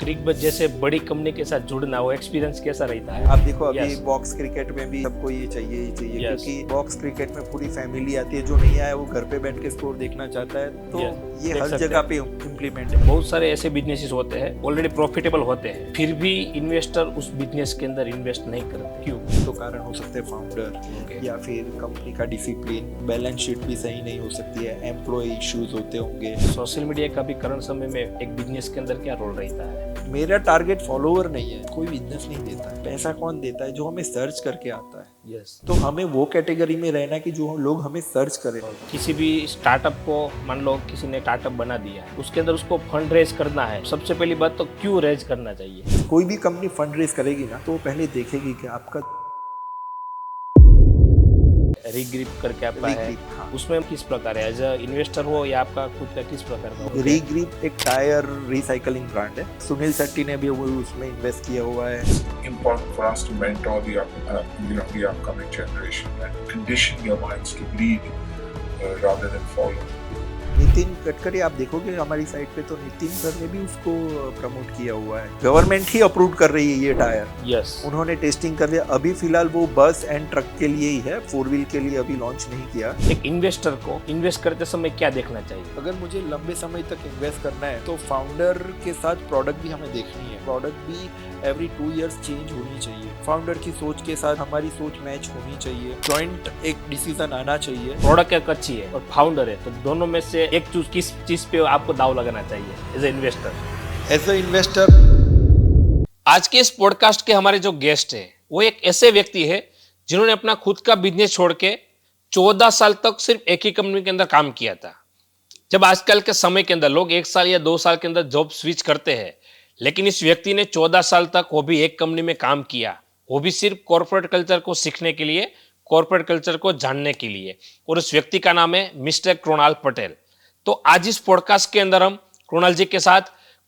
Cricket जैसे बड़ी company के साथ जुड़ना, वो एक्सपीरियंस कैसा रहता है? आप देखो अभी Yes. बॉक्स क्रिकेट में भी सबको ये चाहिए ही चाहिए Yes. क्योंकि बॉक्स क्रिकेट में पूरी फैमिली आती है, जो नहीं आया वो घर पे बैठ के स्कोर देखना चाहता है, तो Yes. ये देख हर सकते जगह हैं। पे इम्प्लीमेंट है। बहुत सारे ऐसे बिजनेसेस होते हैं ऑलरेडी प्रॉफिटेबल होते हैं, फिर भी इन्वेस्टर उस बिजनेस के अंदर इन्वेस्ट नहीं करते, क्यों? तो कारण हो सकते हैं फाउंडर Okay. या फिर कंपनी का डिसिप्लिन, बैलेंस शीट भी सही नहीं हो सकती है, एम्प्लॉय इश्यूज होते होंगे। सोशल मीडिया का भी करंट समय में एक बिजनेस के अंदर क्या रोल रहता है? मेरा टारगेट फॉलोवर नहीं है, कोई बिजनेस नहीं देता है। पैसा कौन देता है? जो हमें सर्च करके आता है। यस। तो हमें वो कैटेगरी में रहना है कि जो लोग हमें सर्च करें। किसी भी स्टार्टअप को मान लो किसी ने स्टार्टअप बना दिया है, उसके अंदर उसको फंड रेज करना है, सबसे पहली बात तो क्यों रेज करना चाहिए? कोई भी कंपनी फंड रेज करेगी ना, तो पहले देखेगी कि आपका रीग्रिप करके आता है, रीग्रिप, हाँ। उसमें किस प्रकार है, एज अ इन्वेस्टर हो या आपका खुद का किस प्रकार का हो? रीग्रिप एक टायर रिसाइकलिंग ब्रांड है। सुनील शेट्टी ने भी वो उसमें इन्वेस्ट किया हुआ है। Important for us to mentor the upcoming generation and condition your minds to lead rather than follow. Nitin Gadkari, आप देखोगे हमारी साइट पे तो नितिन सर ने भी उसको प्रमोट किया हुआ है। गवर्नमेंट ही अप्रूव कर रही है ये टायर। यस। उन्होंने टेस्टिंग कर दिया। अभी फिलहाल वो बस एंड ट्रक के लिए ही है, 4 व्हील के लिए अभी लॉन्च नहीं किया। एक इन्वेस्टर को इन्वेस्ट करते समय क्या देखना चाहिए? अगर मुझे लंबे समय तक इन्वेस्ट करना है तो फाउंडर के साथ प्रोडक्ट भी हमें देखनी है। प्रोडक्ट भी एवरी 2 इयर्स चेंज होनी चाहिए। फाउंडर की सोच के साथ हमारी सोच मैच होनी चाहिए। जॉइंट एक डिसीजन आना चाहिए। प्रोडक्ट एक अच्छी है और फाउंडर है, तो दोनों में से एक चूज किस चीज पे आपको दाव लगाना चाहिए as a investor? As a investor, आज के इस पॉडकास्ट के हमारे जो गेस्ट हैं वो एक ऐसे व्यक्ति है जिन्होंने अपना खुद का बिजनेस छोड़ के 14 साल तक सिर्फ एक ही कंपनी के अंदर काम किया था। जब आजकल के समय के अंदर लोग 1 साल या 2 साल के अंदर जॉब स्विच करते हैं, लेकिन इस व्यक्ति ने 14 साल तक वो भी एक कंपनी में काम किया, वो भी सिर्फ कॉर्पोरेट कल्चर को सीखने के लिए, कॉर्पोरेट कल्चर को जानने के लिए। और उस व्यक्ति का नाम है मिस्टर कृणाल पटेल। तो आज इस पॉडकास्ट के अंदर हम कृणाल जी के साथ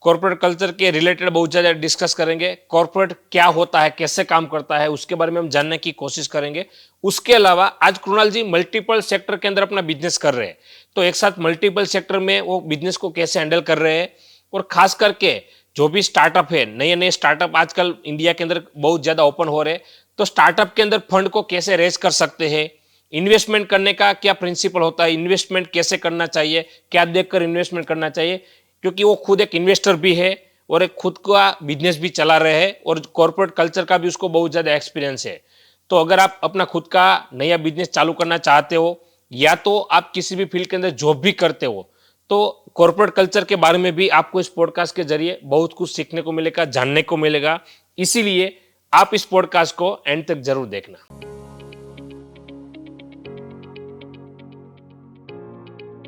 कॉर्पोरेट कल्चर के रिलेटेड बहुत ज़्यादा डिस्कस करेंगे। कॉर्पोरेट क्या होता है, कैसे काम करता है, उसके बारे में हम जानने की कोशिश करेंगे। उसके अलावा आज कृणाल जी मल्टीपल सेक्टर के अंदर अपना बिजनेस कर रहे हैं, तो एक साथ मल्टीपल सेक्टर में वो बिजनेस को कैसे हैंडल कर रहे हैं, और खास करके जो भी स्टार्टअप है, नए नए स्टार्टअप आजकल इंडिया के अंदर बहुत ज़्यादा ओपन हो रहे हैं, तो स्टार्टअप के अंदर फंड को कैसे रेज कर सकते हैं, इन्वेस्टमेंट करने का क्या प्रिंसिपल होता है, इन्वेस्टमेंट कैसे करना चाहिए, क्या देखकर इन्वेस्टमेंट करना चाहिए, क्योंकि वो खुद एक इन्वेस्टर भी है और एक खुद का बिजनेस भी चला रहे हैं और कॉर्पोरेट कल्चर का भी उसको बहुत ज़्यादा एक्सपीरियंस है। तो अगर आप अपना खुद का नया बिजनेस चालू करना चाहते हो या तो आप किसी भी फील्ड के अंदर जॉब भी करते हो, तो कॉर्पोरेट कल्चर के बारे में भी आपको इस पॉडकास्ट के जरिए बहुत कुछ सीखने को मिलेगा, जानने को मिलेगा। इसीलिए आप इस पॉडकास्ट को एंड तक जरूर देखना।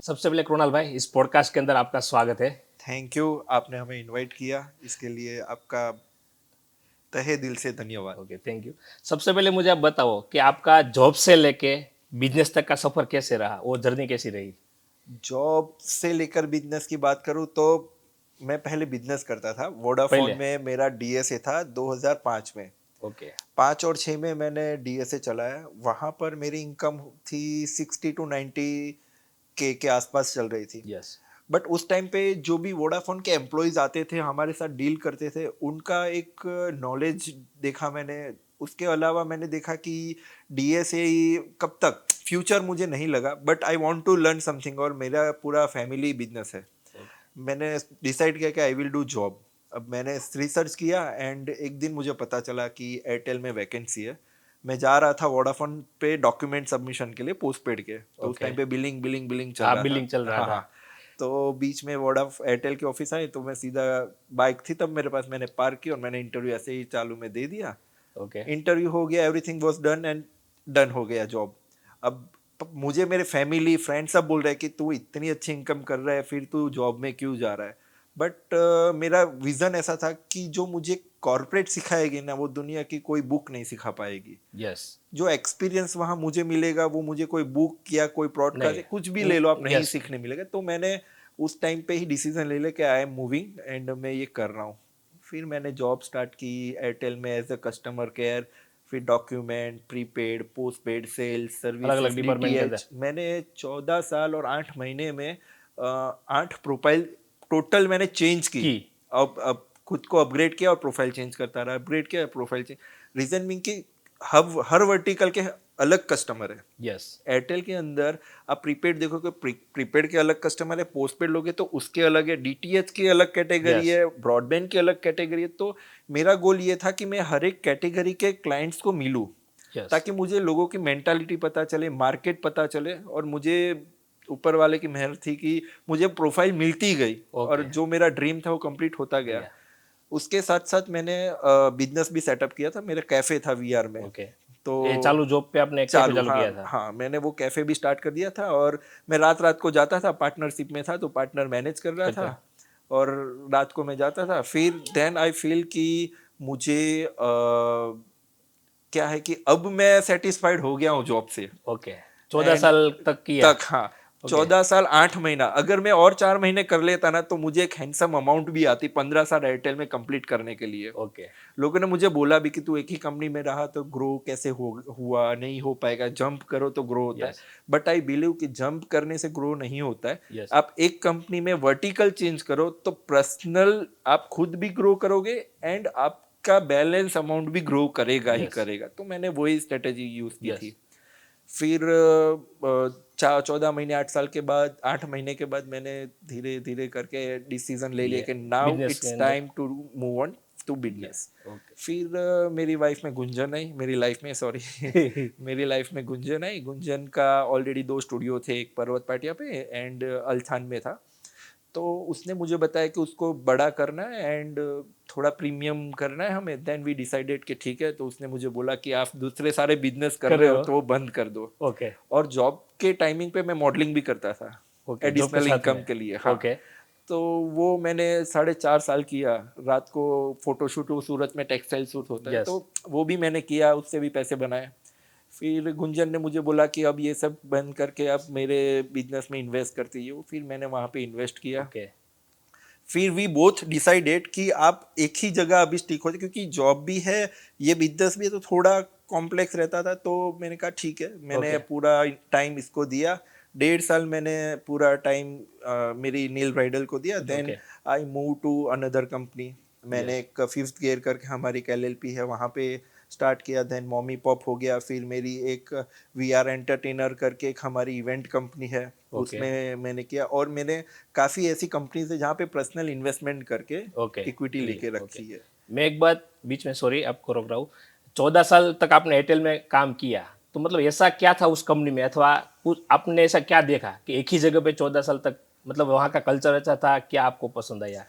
सबसे पहले कृणाल भाई, इस पॉडकास्ट के अंदर आपका स्वागत है। थैंक यू, आपने हमें इनवाइट किया, इसके लिए आपका तहे दिल से धन्यवाद। Okay, thank you. सबसे पहले मुझे आप बताओ कि आपका जॉब से लेके बिजनेस तक का सफर कैसे रहा, वो जर्नी कैसी रही? जॉब से लेकर बिजनेस की बात करूं तो मैं पहले बिजनेस करता था। वोडाफोन पहले? में मेरा डीएसए था 2005 में। ओके। 5 और 6 में मैंने डीएसए चलाया। वहाँ पर मेरी इनकम थी 60 to 90 के आसपास चल रही थी। यस। बट उस टाइम पे जो भी वोडाफोन के एम्प्लॉयज़ आते थे, हमारे साथ डील करते थे, उनका एक नॉलेज देखा मैंने। उसके अलावा मैंने देखा कि डीएसए कब तक फ्यूचर मुझे नहीं लगा, but I want to learn something, और मेरा पूरा फैमिली बिजनेस है। मैंने डिसाइड किया कि आई विल डू जॉब। अब मैंने रिसर्च किया एंड एक दिन मुझे पता चला कि एयरटेल में वैकेंसी है। मैं जा रहा था वोडाफोन पे डॉक्यूमेंट सबमिशन के लिए, पोस्टपेड के। तो उस Okay. टाइम पे बिलिंग चल हाँ, रहा बिलिंग था। चल रहा था। तो बीच में एयरटेल के ऑफिस आए, तो मैं सीधा, बाइक थी तब मेरे पास, मैंने पार्क की और मैंने इंटरव्यू ऐसे ही चालू में दे दिया। ओके। इंटरव्यू हो गया, everything was done and done हो गया जॉब। अब मुझे मेरे फैमिली फ्रेंड सब बोल रहे हैं कि तू इतनी अच्छी इनकम कर रहा है, फिर तू जॉब में क्यों जा रहा है। बट मेरा विजन ऐसा था कि जो मुझे कॉर्पोरेट सिखाएगी ना, वो दुनिया की कोई बुक नहीं सिखा पाएगी। यस। जो एक्सपीरियंस वहाँ मुझे मिलेगा, वो मुझे कोई बुक या कोई पॉडकास्ट, नहीं। कुछ भी ले लो आप, नहीं Yes. सीखने मिलेगा। तो मैंने उस टाइम पे ही डिसीजन ले लिया कि आई एम मूविंग एंड मैं ये कर रहा हूँ। फिर मैंने जॉब स्टार्ट की एयरटेल में एज अ कस्टमर केयर, फिर डॉक्यूमेंट, प्रीपेड, पोस्टपेड, सेल्स, अलग-अलग सर्विस, डिपार्टमेंट के डीटीएच। मैंने 14 साल और 8 महीने में 8 प्रोफाइल टोटल मैंने चेंज की। की। अब खुद को अपग्रेड किया और प्रोफाइल चेंज करता रहा, अपग्रेड किया प्रोफाइल चेंज। रीजन मीन कि हर वर्टिकल के अलग कस्टमर है। यस, एयरटेल के अंदर आप प्रीपेड देखोगे, प्रीपेड के अलग कस्टमर है, पोस्टपेड लोगे तो उसके अलग है, डीटीएच की अलग कैटेगरी Yes. है, ब्रॉडबैंड की अलग कैटेगरी है। तो मेरा गोल ये था कि मैं हर एक कैटेगरी के क्लाइंट्स को मिलूं, यस, ताकि मुझे लोगों की मेंटालिटी पता चले, मार्केट पता चले, और मुझे ऊपर वाले की मेहर थी कि मुझे प्रोफाइल मिलती गई और जो मेरा ड्रीम था वो कंप्लीट होता गया। Yeah. उसके साथ साथ मैंने बिजनेस भी सेटअप किया था, मेरा कैफे था वीआर में। ओके। तो ये चालू जॉब पे आपने कैफे चालू हाँ, किया था? हाँ, मैंने वो कैफे भी स्टार्ट कर दिया था, और मैं रात रात को जाता था, पार्टनरशिप में था तो पार्टनर मैनेज कर रहा था, और रात को मैं जाता था। फिर देन आई फील कि मुझे क्या है कि अब मैं सेटिस्फाइड हो गया हूँ जॉब से। ओके, 14 साल तक किया? हाँ, 14 साल 8 महीना। अगर मैं और 4 महीने कर लेता ना तो मुझे एक हैंडसम अमाउंट भी आती 15 साल एयरटेल में कंप्लीट करने के लिए। ओके, लोगों ने मुझे बोला भी कि तू एक ही कंपनी में रहा तो ग्रो कैसे हुआ, नहीं हो पाएगा, जंप करो तो ग्रो होता है। Yes. बट आई बिलीव कि जंप करने से ग्रो नहीं होता है। Yes. आप एक कंपनी में वर्टिकल चेंज करो तो पर्सनल आप खुद भी ग्रो करोगे एंड आपका बैलेंस अमाउंट भी ग्रो करेगा ही Yes. करेगा। तो मैंने वही स्ट्रेटेजी यूज की Yes. थी। फिर 14 महीने 8 साल के बाद 8 महीने के बाद मैंने धीरे धीरे करके डिसीजन ले लिया कि नाउ Business इट्स के अंदर। Time to move on to business. Okay, फिर मेरी वाइफ में गुंजन आई, मेरी लाइफ में सॉरी मेरी लाइफ में गुंजन आई। गुंजन का ऑलरेडी 2 स्टूडियो थे, एक पर्वत पाटिया पे एंड अल्थान में था। तो उसने मुझे बताया कि उसको बड़ा करना है एंड थोड़ा प्रीमियम करना है हमें। देन वी डिसाइडेड कि ठीक है। तो उसने मुझे बोला कि आप दूसरे सारे बिजनेस कर रहे हो तो वो बंद कर दो। ओके, और जॉब के टाइमिंग पे मैं मॉडलिंग भी करता था ओके, जॉब के एडिशनल साथ इनकम में? के लिए। हाँ, ओके, तो वो मैंने 4.5 साल किया। रात को फोटोशूट, वो सूरत में टेक्सटाइल शूट होता है, Yes. तो वो भी मैंने किया, उससे भी पैसे बनाए। फिर गुंजन ने मुझे बोला कि अब ये सब बंद करके अब मेरे बिजनेस में इन्वेस्ट करती हो। फिर मैंने वहाँ पे इन्वेस्ट किया। ओके, फिर वी बोथ डिसाइडेड कि आप एक ही जगह अभी स्टिक होते, क्योंकि जॉब भी है, ये बिजनेस भी है, तो थोड़ा कॉम्प्लेक्स रहता था। तो मैंने कहा ठीक है, मैंने Okay. पूरा टाइम इसको दिया। 1.5 साल मैंने पूरा टाइम मेरी नील ब्राइडल को दिया। Then Okay. I move to another company. मैंने एक 5th गियर करके हमारी एक LLP है, वहाँ पे स्टार्ट किया। देन मॉमी पॉप हो गया। फिर मेरी एक VR एंटरटेनर करके एक हमारी इवेंट कंपनी है, Okay. उसमें मैंने किया। और मैंने काफ़ी ऐसी कंपनीज है जहाँ पे पर्सनल इन्वेस्टमेंट करके ओके, इक्विटी लेके ओके। रखी है। मैं एक बात बीच में, सॉरी आपको रोक रहा हूँ, 14 साल तक आपने एयरटेल में काम किया, तो मतलब ऐसा क्या था उस कंपनी में, अथवा आपने ऐसा क्या देखा कि एक ही जगह पे 14 साल तक, मतलब वहाँ का कल्चर अच्छा था, क्या आपको पसंद आया?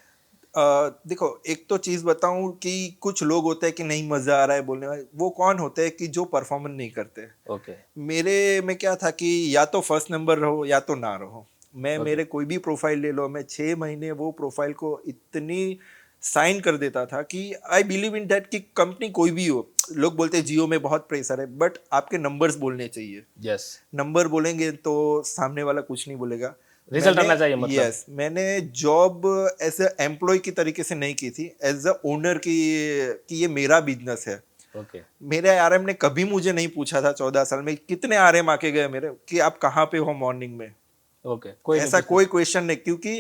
देखो, एक तो चीज़ बताऊं कि कुछ लोग होते हैं कि नहीं मज़ा आ रहा है बोलने वाले, वो कौन होते हैं कि जो परफॉर्मेंस नहीं करते। ओके, मेरे में क्या था कि या तो फर्स्ट नंबर रहो या तो ना रहो। मैं मेरे कोई भी प्रोफाइल ले लो, मैं 6 महीने वो प्रोफाइल को इतनी साइन कर देता था कि आई बिलीव इन दैट कि कंपनी कोई भी हो। लोग बोलते हैं जियो में बहुत प्रेशर है, बट आपके नंबर्स बोलने चाहिए। यस, नंबर बोलेंगे तो सामने वाला कुछ नहीं बोलेगा। रिजल्ट आना चाहिए मतलब। यस, मैंने जॉब एज ए एम्प्लॉय की तरीके से नहीं की थी, एज अ ओनर की, कि ये मेरा बिजनेस है। ओके, मेरे आरएम ने कभी मुझे नहीं पूछा था 14 साल में। कितने आरएम आके गए मेरे कि आप कहाँ पे हो मॉर्निंग में, ओके, कोई ऐसा कोई क्वेश्चन नहीं, क्योंकि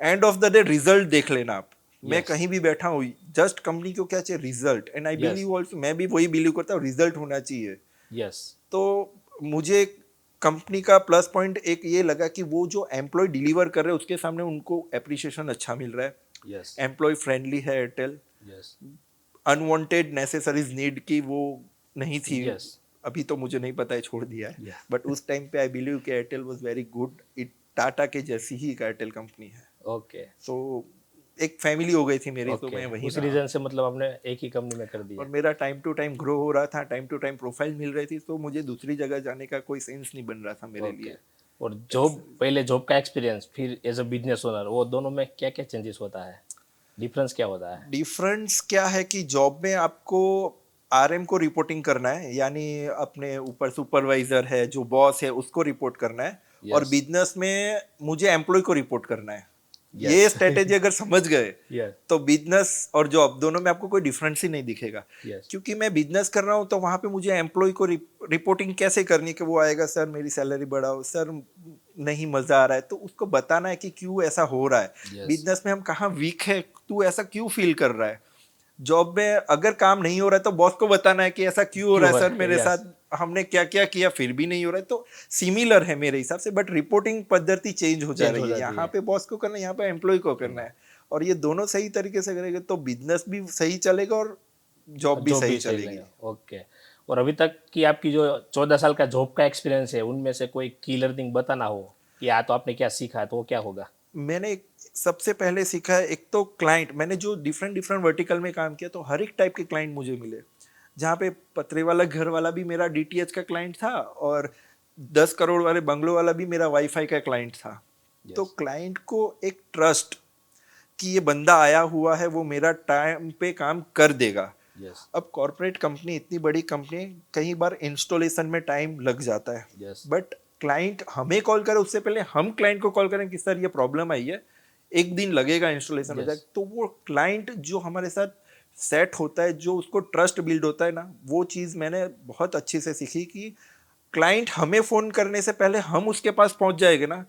end of the day result देख लेना आप। मैं Yes. कहीं भी बैठा हूँ, जस्ट कंपनी को क्या चाहिए, result. And I Yes. Believe also, मैं भी वही बिलीव करता हूँ, रिजल्ट होना चाहिए। यस, तो मुझे कंपनी का प्लस पॉइंट एक ये लगा कि वो जो एम्प्लॉय डिलीवर कर रहे हैं उसके सामने उनको एप्रिसिएशन अच्छा मिल रहा है। यस, एम्प्लॉय फ्रेंडली है Airtel. Yes, unwanted necessaries need की वो नहीं थी। Yes. अभी तो मुझे नहीं पता है, छोड़ दिया है। Yeah. बट उस टाइम पे आई बिलीव कि Airtel was very good. It Tata के जैसी ही एक एयरटेल कंपनी है। ओके, सो एक फैमिली हो गई थी मेरी, तो मैं ओके, वहीं उस रहा। रीजन से मतलब आपने एक ही कंपनी में कर दिया। और मेरा टाइम टू टाइम ग्रो हो रहा था, टाइम टू टाइम प्रोफाइल मिल रही थी, तो मुझे दूसरी जगह जाने का कोई सेंस नहीं बन रहा था मेरे ओके। लिए। और जॉब, पहले जॉब का एक्सपीरियंस, फिर एज अ बिजनेस ओनर, वो दोनों में क्या क्या चेंजेस होता है, डिफरेंस क्या होता है? डिफरेंस क्या है कि जॉब में आपको आरएम को रिपोर्टिंग करना है, यानी अपने ऊपर सुपरवाइजर है, जो बॉस है, उसको रिपोर्ट करना है। Yes. और बिजनेस में मुझे एम्प्लॉय को रिपोर्ट करना है। Yes. ये स्ट्रेटेजी अगर समझ गए Yes. तो बिजनेस और जॉब दोनों में आपको कोई डिफरेंस ही नहीं दिखेगा। Yes. क्योंकि मैं बिजनेस कर रहा हूँ तो वहाँ पे मुझे एम्प्लॉय को रिपोर्टिंग कैसे करनी, कि वो आएगा, सर मेरी सैलरी बढ़ाओ, सर नहीं मजा आ रहा है, तो उसको बताना है कि क्यों ऐसा हो रहा है। Yes. बिजनेस में हम कहाँ वीक है, तू ऐसा क्यों फील कर रहा है। जॉब में अगर काम नहीं हो रहा है तो बॉस को बताना है कि ऐसा क्यों हो रहा है सर, मेरे yes. साथ हमने क्या क्या किया फिर भी नहीं हो रहा है। तो सिमिलर है मेरे हिसाब से, बट रिपोर्टिंग पद्धति चेंज हो जा Change हो रही है। जाती यहाँ है। पे बॉस को करना है, यहाँ पे एम्प्लॉय को करना है, और ये दोनों सही तरीके से करेंगे तो बिजनेस भी सही चलेगा और जॉब भी सही चलेगी। चलेगा। ओके। और अभी तक की आपकी जो 14 साल का जॉब का एक्सपीरियंस है, उनमें से कोई की लर्निंग बताना हो कि या तो आपने क्या सीखा, तो वो क्या होगा? मैंने सबसे पहले सीखा है, एक तो क्लाइंट, मैंने जो डिफरेंट डिफरेंट वर्टिकल में काम किया तो हर एक टाइप के क्लाइंट मुझे मिले। जहाँ पे पतरे वाला घर वाला भी मेरा डीटीएच का क्लाइंट था, और 10 करोड़ वाले बंगलो वाला भी मेरा वाईफाई का क्लाइंट था। तो क्लाइंट को एक ट्रस्ट कि ये बंदा आया हुआ है, वो मेरा टाइम पे काम कर देगा। यस अब कॉर्पोरेट कंपनी, इतनी बड़ी कंपनी, कई बार इंस्टॉलेशन में टाइम लग जाता है, यस बट क्लाइंट हमें कॉल करे उससे पहले हम क्लाइंट को कॉल करें कि सर ये प्रॉब्लम आई है, एक दिन लगेगा इंस्टॉलेशन हो Yes. जाए। तो वो क्लाइंट जो हमारे साथ सेट होता है, जो उसको ट्रस्ट बिल्ड होता है ना, वो चीज़ मैंने बहुत अच्छे से सीखी कि क्लाइंट हमें फ़ोन करने से पहले हम उसके पास पहुंच जाएंगे ना,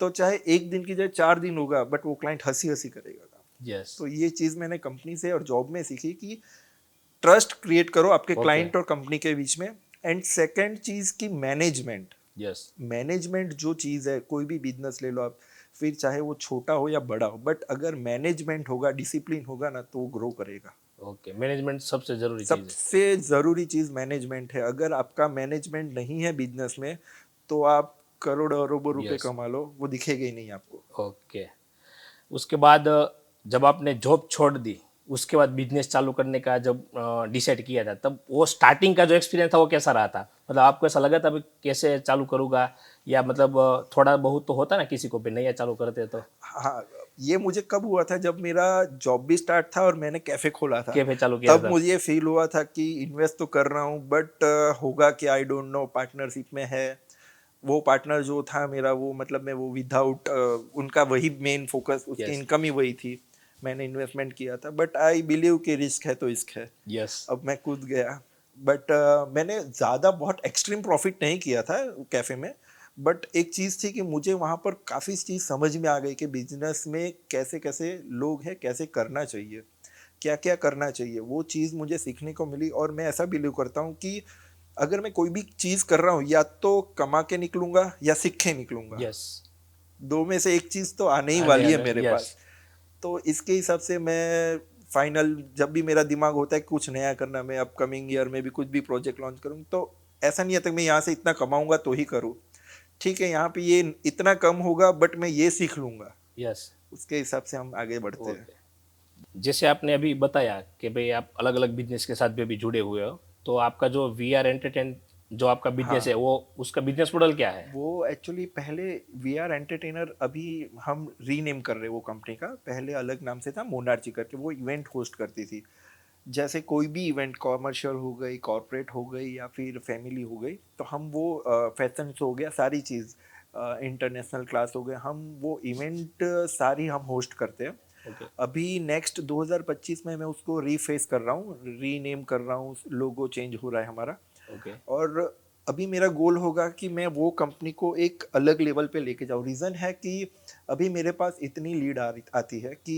तो चाहे एक दिन की जाए 4 दिन होगा, बट वो क्लाइंट हंसी हंसी करेगा काम। यस तो ये चीज़ मैंने कंपनी से और जॉब में सीखी कि ट्रस्ट क्रिएट करो आपके क्लाइंट और कंपनी के बीच में। एंड सेकंड चीज़ की मैनेजमेंट। यस मैनेजमेंट जो चीज़ है, कोई भी बिजनेस ले लो आप, फिर चाहे वो छोटा हो या बड़ा हो, बट अगर मैनेजमेंट होगा, डिसिप्लिन होगा ना, तो वो ग्रो करेगा। ओके। मैनेजमेंट सबसे जरूरी चीज है। सबसे ज़रूरी चीज़ मैनेजमेंट है। अगर आपका मैनेजमेंट नहीं है बिजनेस में, तो आप करोड़ों अरबों रुपए Yes. कमा लो, वो दिखेगा ही नहीं आपको। ओके। उसके बाद जब आपने जॉब छोड़ दी, उसके बाद बिजनेस चालू करने का जब डिसाइड किया था, तब वो स्टार्टिंग का जो एक्सपीरियंस था वो कैसा रहा था? मतलब आपको ऐसा लगा था अभी कैसे चालू करूँगा, या मतलब थोड़ा बहुत तो होता ना किसी को भी, नया चालू करते तो हाँ, ये मुझे कब हुआ था, जब मेरा जॉब भी स्टार्ट था और मैंने कैफे खोला था। कैफे चालू किया तब था। मुझे ये फील हुआ था कि इन्वेस्ट तो कर रहा हूँ, बट होगा क्या, आई डोंट नो। पार्टनरशिप में है, वो पार्टनर जो था मेरा, वो मतलब मैं वो विदाउट उनका वही मेन फोकस, उसकी Yes. इनकम ही वही थी। मैंने इन्वेस्टमेंट किया था, बट आई बिलीव कि रिस्क है तो इश्क है। यस अब मैं कूद गया, बट मैंने ज़्यादा बहुत एक्सट्रीम प्रॉफिट नहीं किया था कैफ़े में। बट एक चीज़ थी कि मुझे वहाँ पर काफ़ी चीज़ समझ में आ गई कि बिजनेस में कैसे कैसे लोग हैं, कैसे करना चाहिए, क्या क्या करना चाहिए, वो चीज़ मुझे सीखने को मिली। और मैं ऐसा बिलीव करता हूँ कि अगर मैं कोई भी चीज़ कर रहा हूँ, या तो कमा के निकलूंगा या सीख के निकलूंगा। यस दो में से एक चीज़ तो आने ही आने वाली है आने, मेरे yes. पास। तो इसके हिसाब से मैं फाइनल, जब भी मेरा दिमाग होता है कुछ नया करना, मैं अपकमिंग ईयर में भी कुछ भी प्रोजेक्ट लॉन्च करूँ, तो ऐसा नहीं है तक मैं यहाँ से इतना कमाऊंगा तो ही करूँ। ठीक है, यहाँ पे ये इतना कम होगा, बट मैं ये सीख लूंगा, यस उसके हिसाब से हम आगे बढ़ते हैं। ओके। जैसे आपने अभी बताया कि भाई आप अलग अलग बिजनेस के साथ भी अभी जुड़े हुए हो, तो आपका जो VR एंटरटेन जो आपका बिजनेस है, वो उसका बिजनेस मॉडल क्या है? वो एक्चुअली पहले VR एंटरटेनर, अभी हम रीनेम कर रहे हैं वो कंपनी का। पहले अलग नाम से था, मोनार्ची करके, वो इवेंट होस्ट करती थी। जैसे कोई भी इवेंट, कॉमर्शियल हो गई, कॉर्पोरेट हो गई, या फिर फैमिली हो गई, तो हम वो फैशन शो हो गया, सारी चीज़ इंटरनेशनल क्लास हो गए, हम वो इवेंट सारी हम होस्ट करते हैं। ओके अभी नेक्स्ट 2025 में मैं उसको रीफेस कर रहा हूँ, रीनेम कर रहा हूँ, लोगो चेंज हो रहा है हमारा। ओके और अभी मेरा गोल होगा कि मैं वो कंपनी को एक अलग लेवल पे लेके जाऊँ। रीज़न है कि अभी मेरे पास इतनी लीड आती है कि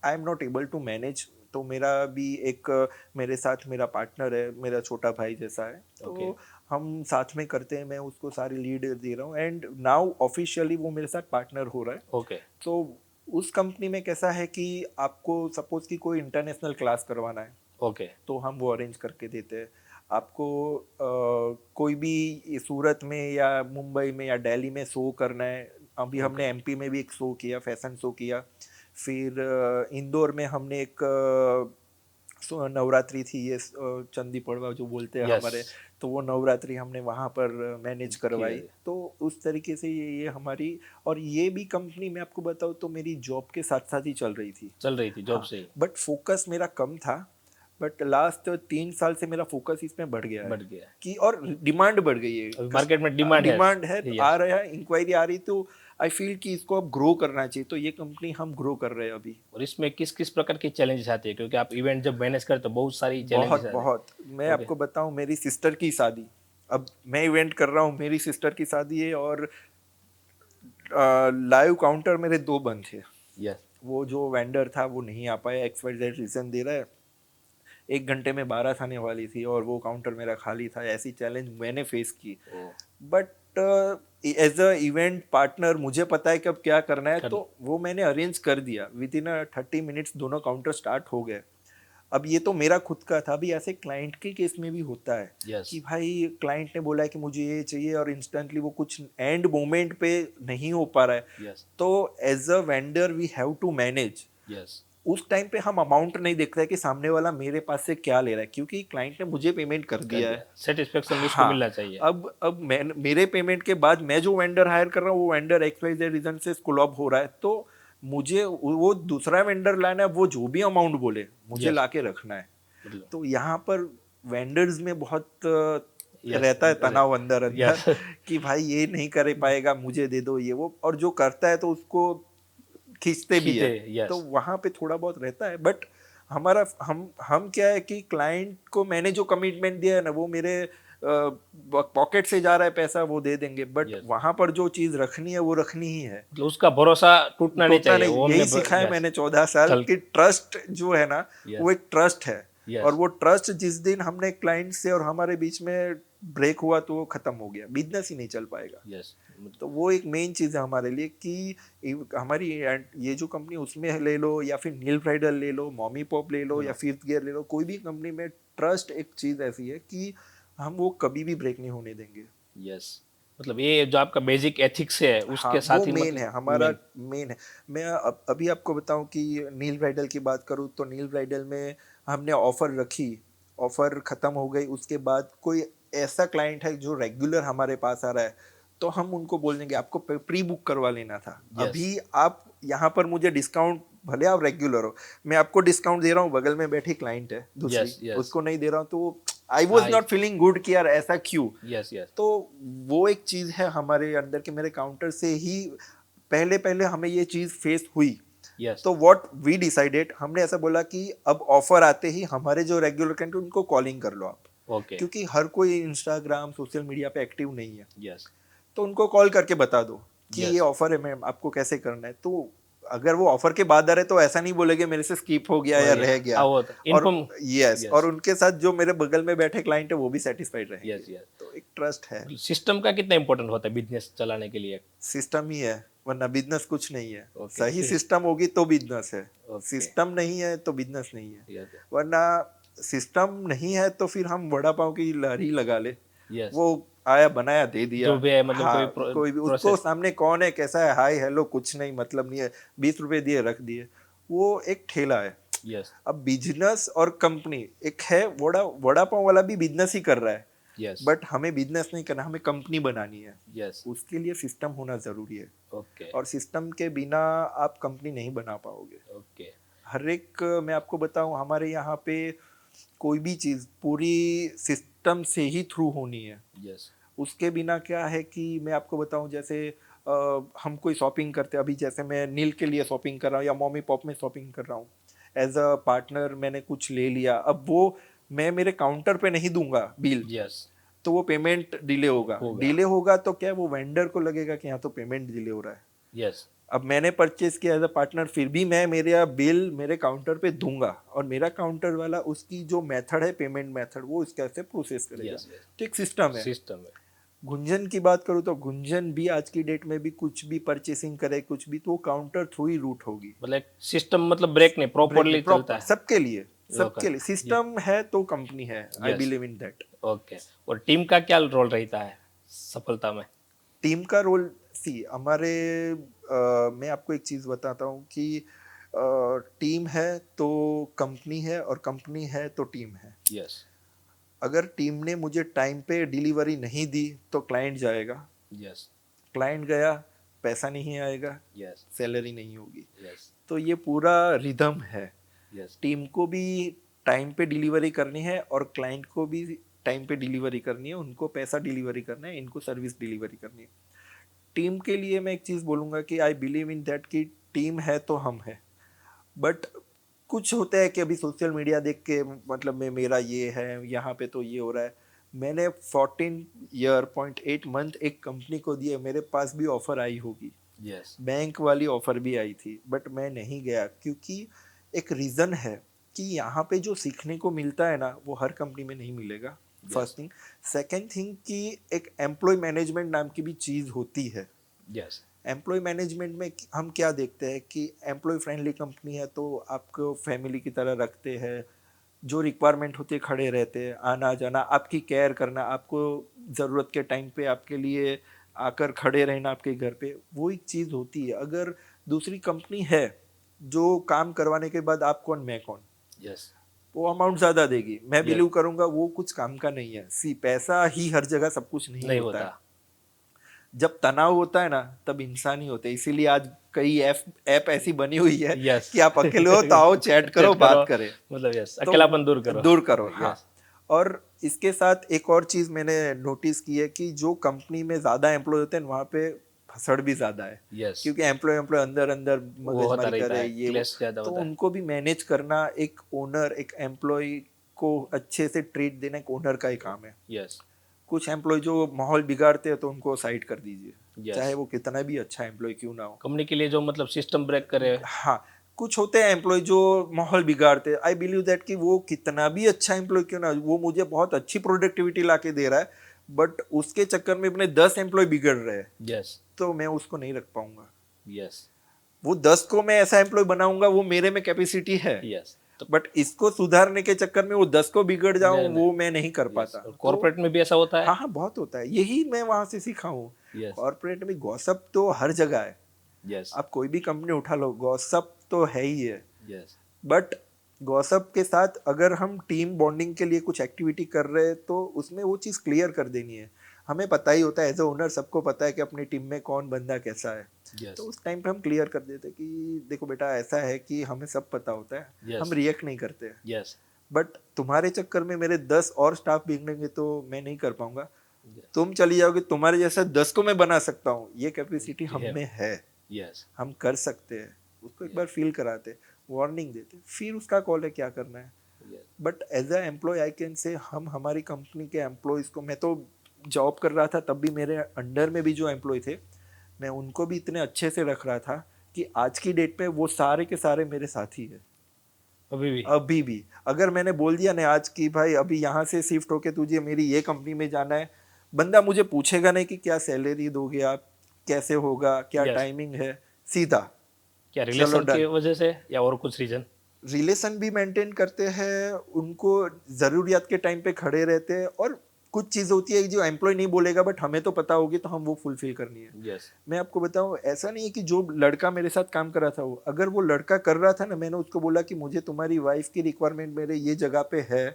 I am not able to manage. तो मेरा भी एक, मेरे साथ मेरा पार्टनर है, मेरा छोटा भाई जैसा है, तो Okay. हम साथ में करते हैं। मैं उसको सारी लीड दे रहा हूँ, एंड नाउ ऑफिशियली वो मेरे साथ पार्टनर हो रहा है। ओके तो उस कंपनी में कैसा है कि आपको सपोज कि कोई इंटरनेशनल क्लास करवाना है, ओके तो हम वो अरेंज करके देते हैं। आपको कोई भी सूरत में या मुंबई में या दिल्ली में शो करना है, अभी हमने एमपी में भी एक शो किया, फैशन शो किया। फिर इंदौर में हमने एक नवरात्रि थी, ये चंदी पड़वा जो बोलते हैं Yes. हमारे, तो वो नवरात्रि हमने वहाँ पर मैनेज करवाई। किया। तो उस तरीके से ये हमारी, और ये भी कंपनी मैं आपको बताऊँ तो मेरी जॉब के साथ साथ ही चल रही थी। चल रही थी जॉब से ही, बट फोकस मेरा कम था, बट लास्ट 3 साल से मेरा फोकस इसमें बढ़ गया है। बढ़ गया है। कि और डिमांड बढ़ गई है, अभी मार्केट में डिमांड है। डिमांड है, Yes. आ रहा है, इंक्वायरी आ रही, तो आई फील कि इसको अब ग्रो करना चाहिए। तो ये कंपनी हम ग्रो कर रहे हैं अभी। और इसमें किस किस प्रकार के चैलेंजेस आते हैं, क्योंकि आप इवेंट जब मैनेज करते हो बहुत सारी चैलेंजेस बहुत आते हैं। बहुत, मैं आपको बताऊं, मेरी सिस्टर की शादी, अब मैं इवेंट कर रहा हूँ, मेरी सिस्टर की शादी है, और लाइव काउंटर मेरे 2 बंद थे। यस वो जो वेंडर था वो नहीं आ पाया, XYZ रीज़न दे रहा है, 1 घंटे में 12 आने वाली थी और वो काउंटर मेरा खाली था। ऐसी चैलेंज मैंने फेस की, but as a event partner मुझे पता है कि अब क्या करना है, तो वो मैंने अरेंज कर दिया। विद इन 30 मिनट्स दोनों काउंटर स्टार्ट हो गए। अब ये तो मेरा खुद का था, अभी ऐसे क्लाइंट के केस में भी होता है Yes. कि भाई क्लाइंट ने बोला है कि मुझे ये चाहिए और इंस्टेंटली वो कुछ एंड मोमेंट पे नहीं हो पा रहा है, यस तो as a vendor we have to manage. Yes उस टाइम पे हम अमाउंट नहीं देखते हैं कि सामने वाला मेरे पास से क्या ले रहा है, क्योंकि क्लाइंट ने मुझे पेमेंट कर दिया है। सेटिस्फेक्शन उसको हाँ, मिलना चाहिए। अब मैं मेरे पेमेंट के बाद मैं जो वेंडर हायर कर रहा हूँ वो वेंडर XYZ रीजन से स्कूलअप हो रहा है, तो मुझे वो दूसरा वेंडर लाना है, वो जो भी अमाउंट बोले मुझे Yes. लाके रखना है। मतलब तो यहाँ पर वेंडर्स में बहुत Yes, रहता है तनाव अंदर अंदर Yes. कि भाई ये नहीं कर पाएगा, मुझे दे दो ये वो, और जो करता है तो उसको खींचते भी है। खींचते, yes. तो वहाँ पे थोड़ा बहुत रहता है, बट हमारा हम क्या है कि क्लाइंट को मैंने जो कमिटमेंट दिया है ना, वो मेरे पॉकेट से जा रहा है पैसा, वो दे देंगे, बट Yes. वहाँ पर जो चीज़ रखनी है वो रखनी ही है। मतलब उसका भरोसा टूटना नहीं टूटना चाहिए। नहीं, वो यही हमने सीखा है yes. मैंने 14 साल चल- कि ट्रस्ट जो है ना, Yes. वो एक ट्रस्ट है। Yes. और वो ट्रस्ट जिस दिन हमने क्लाइंट से और हमारे बीच में ब्रेक हुआ तो वो खत्म हो गया, बिजनेस ही नहीं चल पाएगा। Yes. तो वो एक मेन चीज़ है हमारे लिए कि हमारी ये जो कंपनी उसमें ले लो या फिर नील ब्राइडल ले लो, मॉमी पॉप ले लो या फिफ्थ गियर ले लो, कोई भी कंपनी में ट्रस्ट एक चीज़ ऐसी है कि हम वो कभी भी ब्रेक नहीं होने देंगे। Yes. मतलब ये जो आपका बेसिक एथिक्स है उसके हाँ, साथ वो ही मेन है हमारा, main- मेन है। मैं अभी आपको बताऊं कि नील ब्राइडल की बात करूं तो नील ब्राइडल में हमने ऑफर रखी, ऑफर खत्म हो गई, उसके बाद कोई ऐसा क्लाइंट है जो रेगुलर हमारे पास आ रहा है, तो हम उनको बोल देंगे आपको प्री बुक करवा लेना था। Yes. अभी आप यहाँ पर मुझे डिस्काउंट, भले आप रेगुलर हो, मैं आपको डिस्काउंट दे रहा हूँ, बगल में बैठी क्लाइंट है दूसरी, Yes, yes. उसको नहीं दे रहा हूँ, तो I was not feeling good कि यार ऐसा क्यों। Yes, yes. तो वो एक चीज़ है हमारे अंदर कि मेरे काउंटर से ही पहले पहले हमें ये चीज़ फेस हुई। Yes. तो व्हाट वी डिसाइडेड, हमने ऐसा बोला कि अब ऑफर आते ही हमारे जो रेगुलर क्लाइंट उनको कॉलिंग कर लो आप, Okay. क्योंकि हर कोई इंस्टाग्राम सोशल मीडिया पे एक्टिव नहीं है, Yes. तो उनको कॉल करके बता दो कि Yes. ये ऑफर है मैम, आपको कैसे करना है। तो अगर वो ऑफर के बाद आ रहे तो ऐसा नहीं बोलेगे मेरे से स्किप हो गया या रह गया। हाँ, वो तो और inform- यस, Yes. और उनके साथ जो मेरे बगल में बैठे क्लाइंट है वो भी सेटिस्फाइड रहेंगे। Yes, yes. तो एक ट्रस्ट है, सिस्टम का कितना इंपॉर्टेंट होता है बिजनेस चलाने के लिए? सिस्टम ही है, वरना बिजनेस कुछ नहीं है। Okay. सही सिस्टम होगी तो बिजनेस है, Okay. सिस्टम नहीं है तो बिजनेस नहीं है। Yes, yes. वरना सिस्टम नहीं है तो फिर हम वड़ा पाव की लारी लगा ले, Yes. वो आया बनाया दे दिया, जो भी है, मतलब हाँ, कोई भी उसको process- सामने कौन है कैसा है, हाय हेलो कुछ नहीं, मतलब नहीं है, 20 रुपए दिए रख दिए, वो एक ठेला है। Yes. अब बिजनेस और कंपनी एक है, वड़ा पाव वाला भी बिजनेस ही कर रहा है, Yes. बट हमें बिजनेस नहीं करना, हमें कंपनी बनानी है। Yes. उसके लिए सिस्टम होना जरूरी है, Okay. और सिस्टम के बिना आप कंपनी नहीं बना पाओगे। Okay. हर एक, मैं आपको बताऊं, हमारे यहाँ पे कोई भी चीज़ पूरी सिस्टम से ही थ्रू होनी है। Yes. उसके बिना क्या है कि मैं आपको बताऊं, जैसे हम कोई शॉपिंग करते हैं, अभी जैसे मैं नील के लिए शॉपिंग कर रहा हूँ या मॉमी पॉप में शॉपिंग कर रहा हूँ, एज अ पार्टनर मैंने कुछ ले लिया, अब वो मैं मेरे काउंटर पे नहीं दूंगा बिल, Yes. तो वो पेमेंट डिले होगा। डिले होगा तो क्या, वो वेंडर को लगेगा कि यहाँ तो पेमेंट डिले हो रहा है। Yes. अब मैंने परचेज किया एज अ पार्टनर, फिर भी मैं मेरा बिल मेरे काउंटर पे दूंगा, और मेरा काउंटर वाला उसकी जो मेथड है, पेमेंट मेथड, वो इसके से प्रोसेस करेगा। Yes, yes. तो एक सिस्टम है। सिस्टम है। गुंजन की बात करूँ तो गुंजन भी आज की डेट में भी कुछ भी परचेसिंग करे, कुछ भी, तो काउंटर थ्रू ही रूट होगी। मतलब सिस्टम, मतलब ब्रेक नहीं, प्रॉपरली चलता है। सबके लिए, सबके लिए सिस्टम है तो कंपनी है। I believe in that. Okay. और टीम का क्या रोल रहता है सफलता में? टीम का रोल, सी हमारे मैं आपको एक चीज़ बताता हूँ कि टीम है तो कंपनी है, और कंपनी है तो टीम है। यस। अगर टीम ने मुझे टाइम पे डिलीवरी नहीं दी तो क्लाइंट जाएगा, यस। क्लाइंट गया, पैसा नहीं आएगा, यस। सैलरी नहीं होगी। यस। तो ये पूरा रिदम है। यस। टीम को भी टाइम पे डिलीवरी करनी है और क्लाइंट को भी टाइम पे डिलीवरी करनी है, उनको पैसा डिलीवरी करना है, इनको सर्विस डिलीवरी करनी है। टीम के लिए मैं एक चीज़ बोलूँगा कि आई बिलीव इन दैट कि टीम है तो हम है। बट कुछ होता है कि अभी सोशल मीडिया देख के, मतलब मैं, मेरा ये है, यहाँ पे तो ये हो रहा है। मैंने 14 ईयर 0.8 मंथ एक कंपनी को दिए, मेरे पास भी ऑफर आई होगी, यस बैंक वाली ऑफर भी आई थी बट मैं नहीं गया क्योंकि एक रीज़न है कि यहाँ पे जो सीखने को मिलता है ना वो हर कंपनी में नहीं मिलेगा, फर्स्ट थिंग। सेकंड थिंग कि एक एम्प्लॉय मैनेजमेंट नाम की भी चीज़ होती है। यस एम्प्लॉय मैनेजमेंट में हम क्या देखते हैं कि एम्प्लॉय फ्रेंडली कंपनी है तो आपको फैमिली की तरह रखते हैं, जो रिक्वायरमेंट होती है खड़े रहते हैं, आना जाना, आपकी केयर करना, आपको ज़रूरत के टाइम पे आपके लिए आकर खड़े रहना आपके घर पे, वो एक चीज़ होती है। अगर दूसरी कंपनी है जो काम करवाने के बाद आप कौन मैं कौन, यस वो अमाउंट ज़्यादा देगी, मैं Yes. बिलीव करूँगा वो कुछ काम का नहीं है। सी पैसा ही हर जगह सब कुछ नहीं नहीं होता है। होता जब तनाव होता है ना तब इंसान ही होते हैं। इसीलिए आज कई ऐप ऐसी बनी हुई है यस कि आप अकेले हो तो आओ चैट करो, बात करें। मतलब यस तो अकेलापन दूर करो दूर करो, हाँ। यस और इसके साथ एक और चीज मैंने नोटिस की है कि जो कंपनी में ज्यादा एम्प्लॉय होते हैं वहाँ पे फसड़ भी ज्यादा है, यस क्योंकि एम्प्लॉय अंदर अंदर वो होता मगजमारी रहता करे है ये वो। क्लेश ज्यादा तो होता है उनको भी मैनेज करना, एक ओनर एक एम्प्लॉय को अच्छे से ट्रीट देना एक ओनर का ही काम है। यस कुछ एम्प्लॉय जो माहौल बिगाड़ते हैं तो उनको साइड कर दीजिए, Yes. चाहे वो कितना भी अच्छा एम्प्लॉय क्यों ना हो। कंपनी के लिए जो मतलब सिस्टम ब्रेक करे हाँ, कुछ होते हैं एम्प्लॉय जो माहौल बिगाड़ते हैं। आई बिलीव दैट कि वो कितना भी अच्छा एम्प्लॉय क्यों ना, वो मुझे बहुत अच्छी प्रोडक्टिविटी ला के दे रहा है बट उसके चक्कर में अपने 10 एम्प्लॉय बिगड़ रहे हैं यस तो मैं उसको नहीं रख पाऊंगा। यस वो 10 को मैं ऐसा एम्प्लॉय बनाऊंगा, वो मेरे में कैपेसिटी है, यस तो बट इसको सुधारने के चक्कर में वो 10 को बिगड़ जाऊं नहीं, वो मैं नहीं कर पाता। कॉर्पोरेट में भी ऐसा होता है हाँ हाँ, बहुत होता है, यही मैं वहां से सीखा हूँ। यस कॉर्पोरेट में गॉसिप तो हर जगह है, यस आप कोई भी कंपनी उठा लो गॉसिप तो है ही है। यस बट गॉसिप के साथ अगर हम टीम बॉन्डिंग के लिए कुछ एक्टिविटी कर रहे हैं तो उसमें वो चीज़ क्लियर कर देनी है। हमें पता ही होता है एज अ ओनर, सबको पता है कि अपनी टीम में कौन बंदा कैसा है, यस तो उस टाइम पे हम क्लियर कर देते हैं कि देखो बेटा ऐसा है कि हमें सब पता होता है, Yes. हम रिएक्ट नहीं करते। यस बट तुम्हारे चक्कर में मेरे 10 और स्टाफ बिगड़ेंगे तो मैं नहीं कर पाऊंगा। तुम चली जाओगे, तुम्हारे जैसा 10 को मैं बना सकता हूँ, ये कैपेसिटी हम में है, यस हम कर सकते हैं। उसको एक बार फील कराते, वार्निंग देते, फिर उसका कॉल है क्या करना है। But as a employ I can say हम हमारी कंपनी के एम्प्लॉयज़ को, मैं तो जॉब कर रहा था तब भी मेरे अंडर में भी जो एम्प्लॉय थे मैं उनको भी इतने अच्छे से रख रहा था कि आज की डेट पे वो सारे के सारे मेरे साथी है अभी भी। अगर मैंने बोल दिया ना आज कि भाई अभी यहाँ से शिफ्ट होके तुझे मेरी ये कंपनी में जाना है, बंदा मुझे पूछेगा नहीं कि क्या सैलरी दोगे आप, कैसे होगा, क्या Yes. टाइमिंग है, सीधा क्या चलो रिलेशन done. की वजह से या और कुछ रीजन रिलेशन भी मेंटेन करते हैं, उनको ज़रूरियात के टाइम पे खड़े रहते हैं। और कुछ चीज़ होती है जो एम्प्लॉय नहीं बोलेगा बट हमें तो पता होगी तो हम वो फुलफिल करनी है। यस मैं आपको बताऊं, ऐसा नहीं है कि जो लड़का मेरे साथ काम कर रहा था वो, अगर वो लड़का कर रहा था ना, मैंने उसको बोला कि मुझे तुम्हारी वाइफ की रिक्वायरमेंट मेरे ये जगह पे है,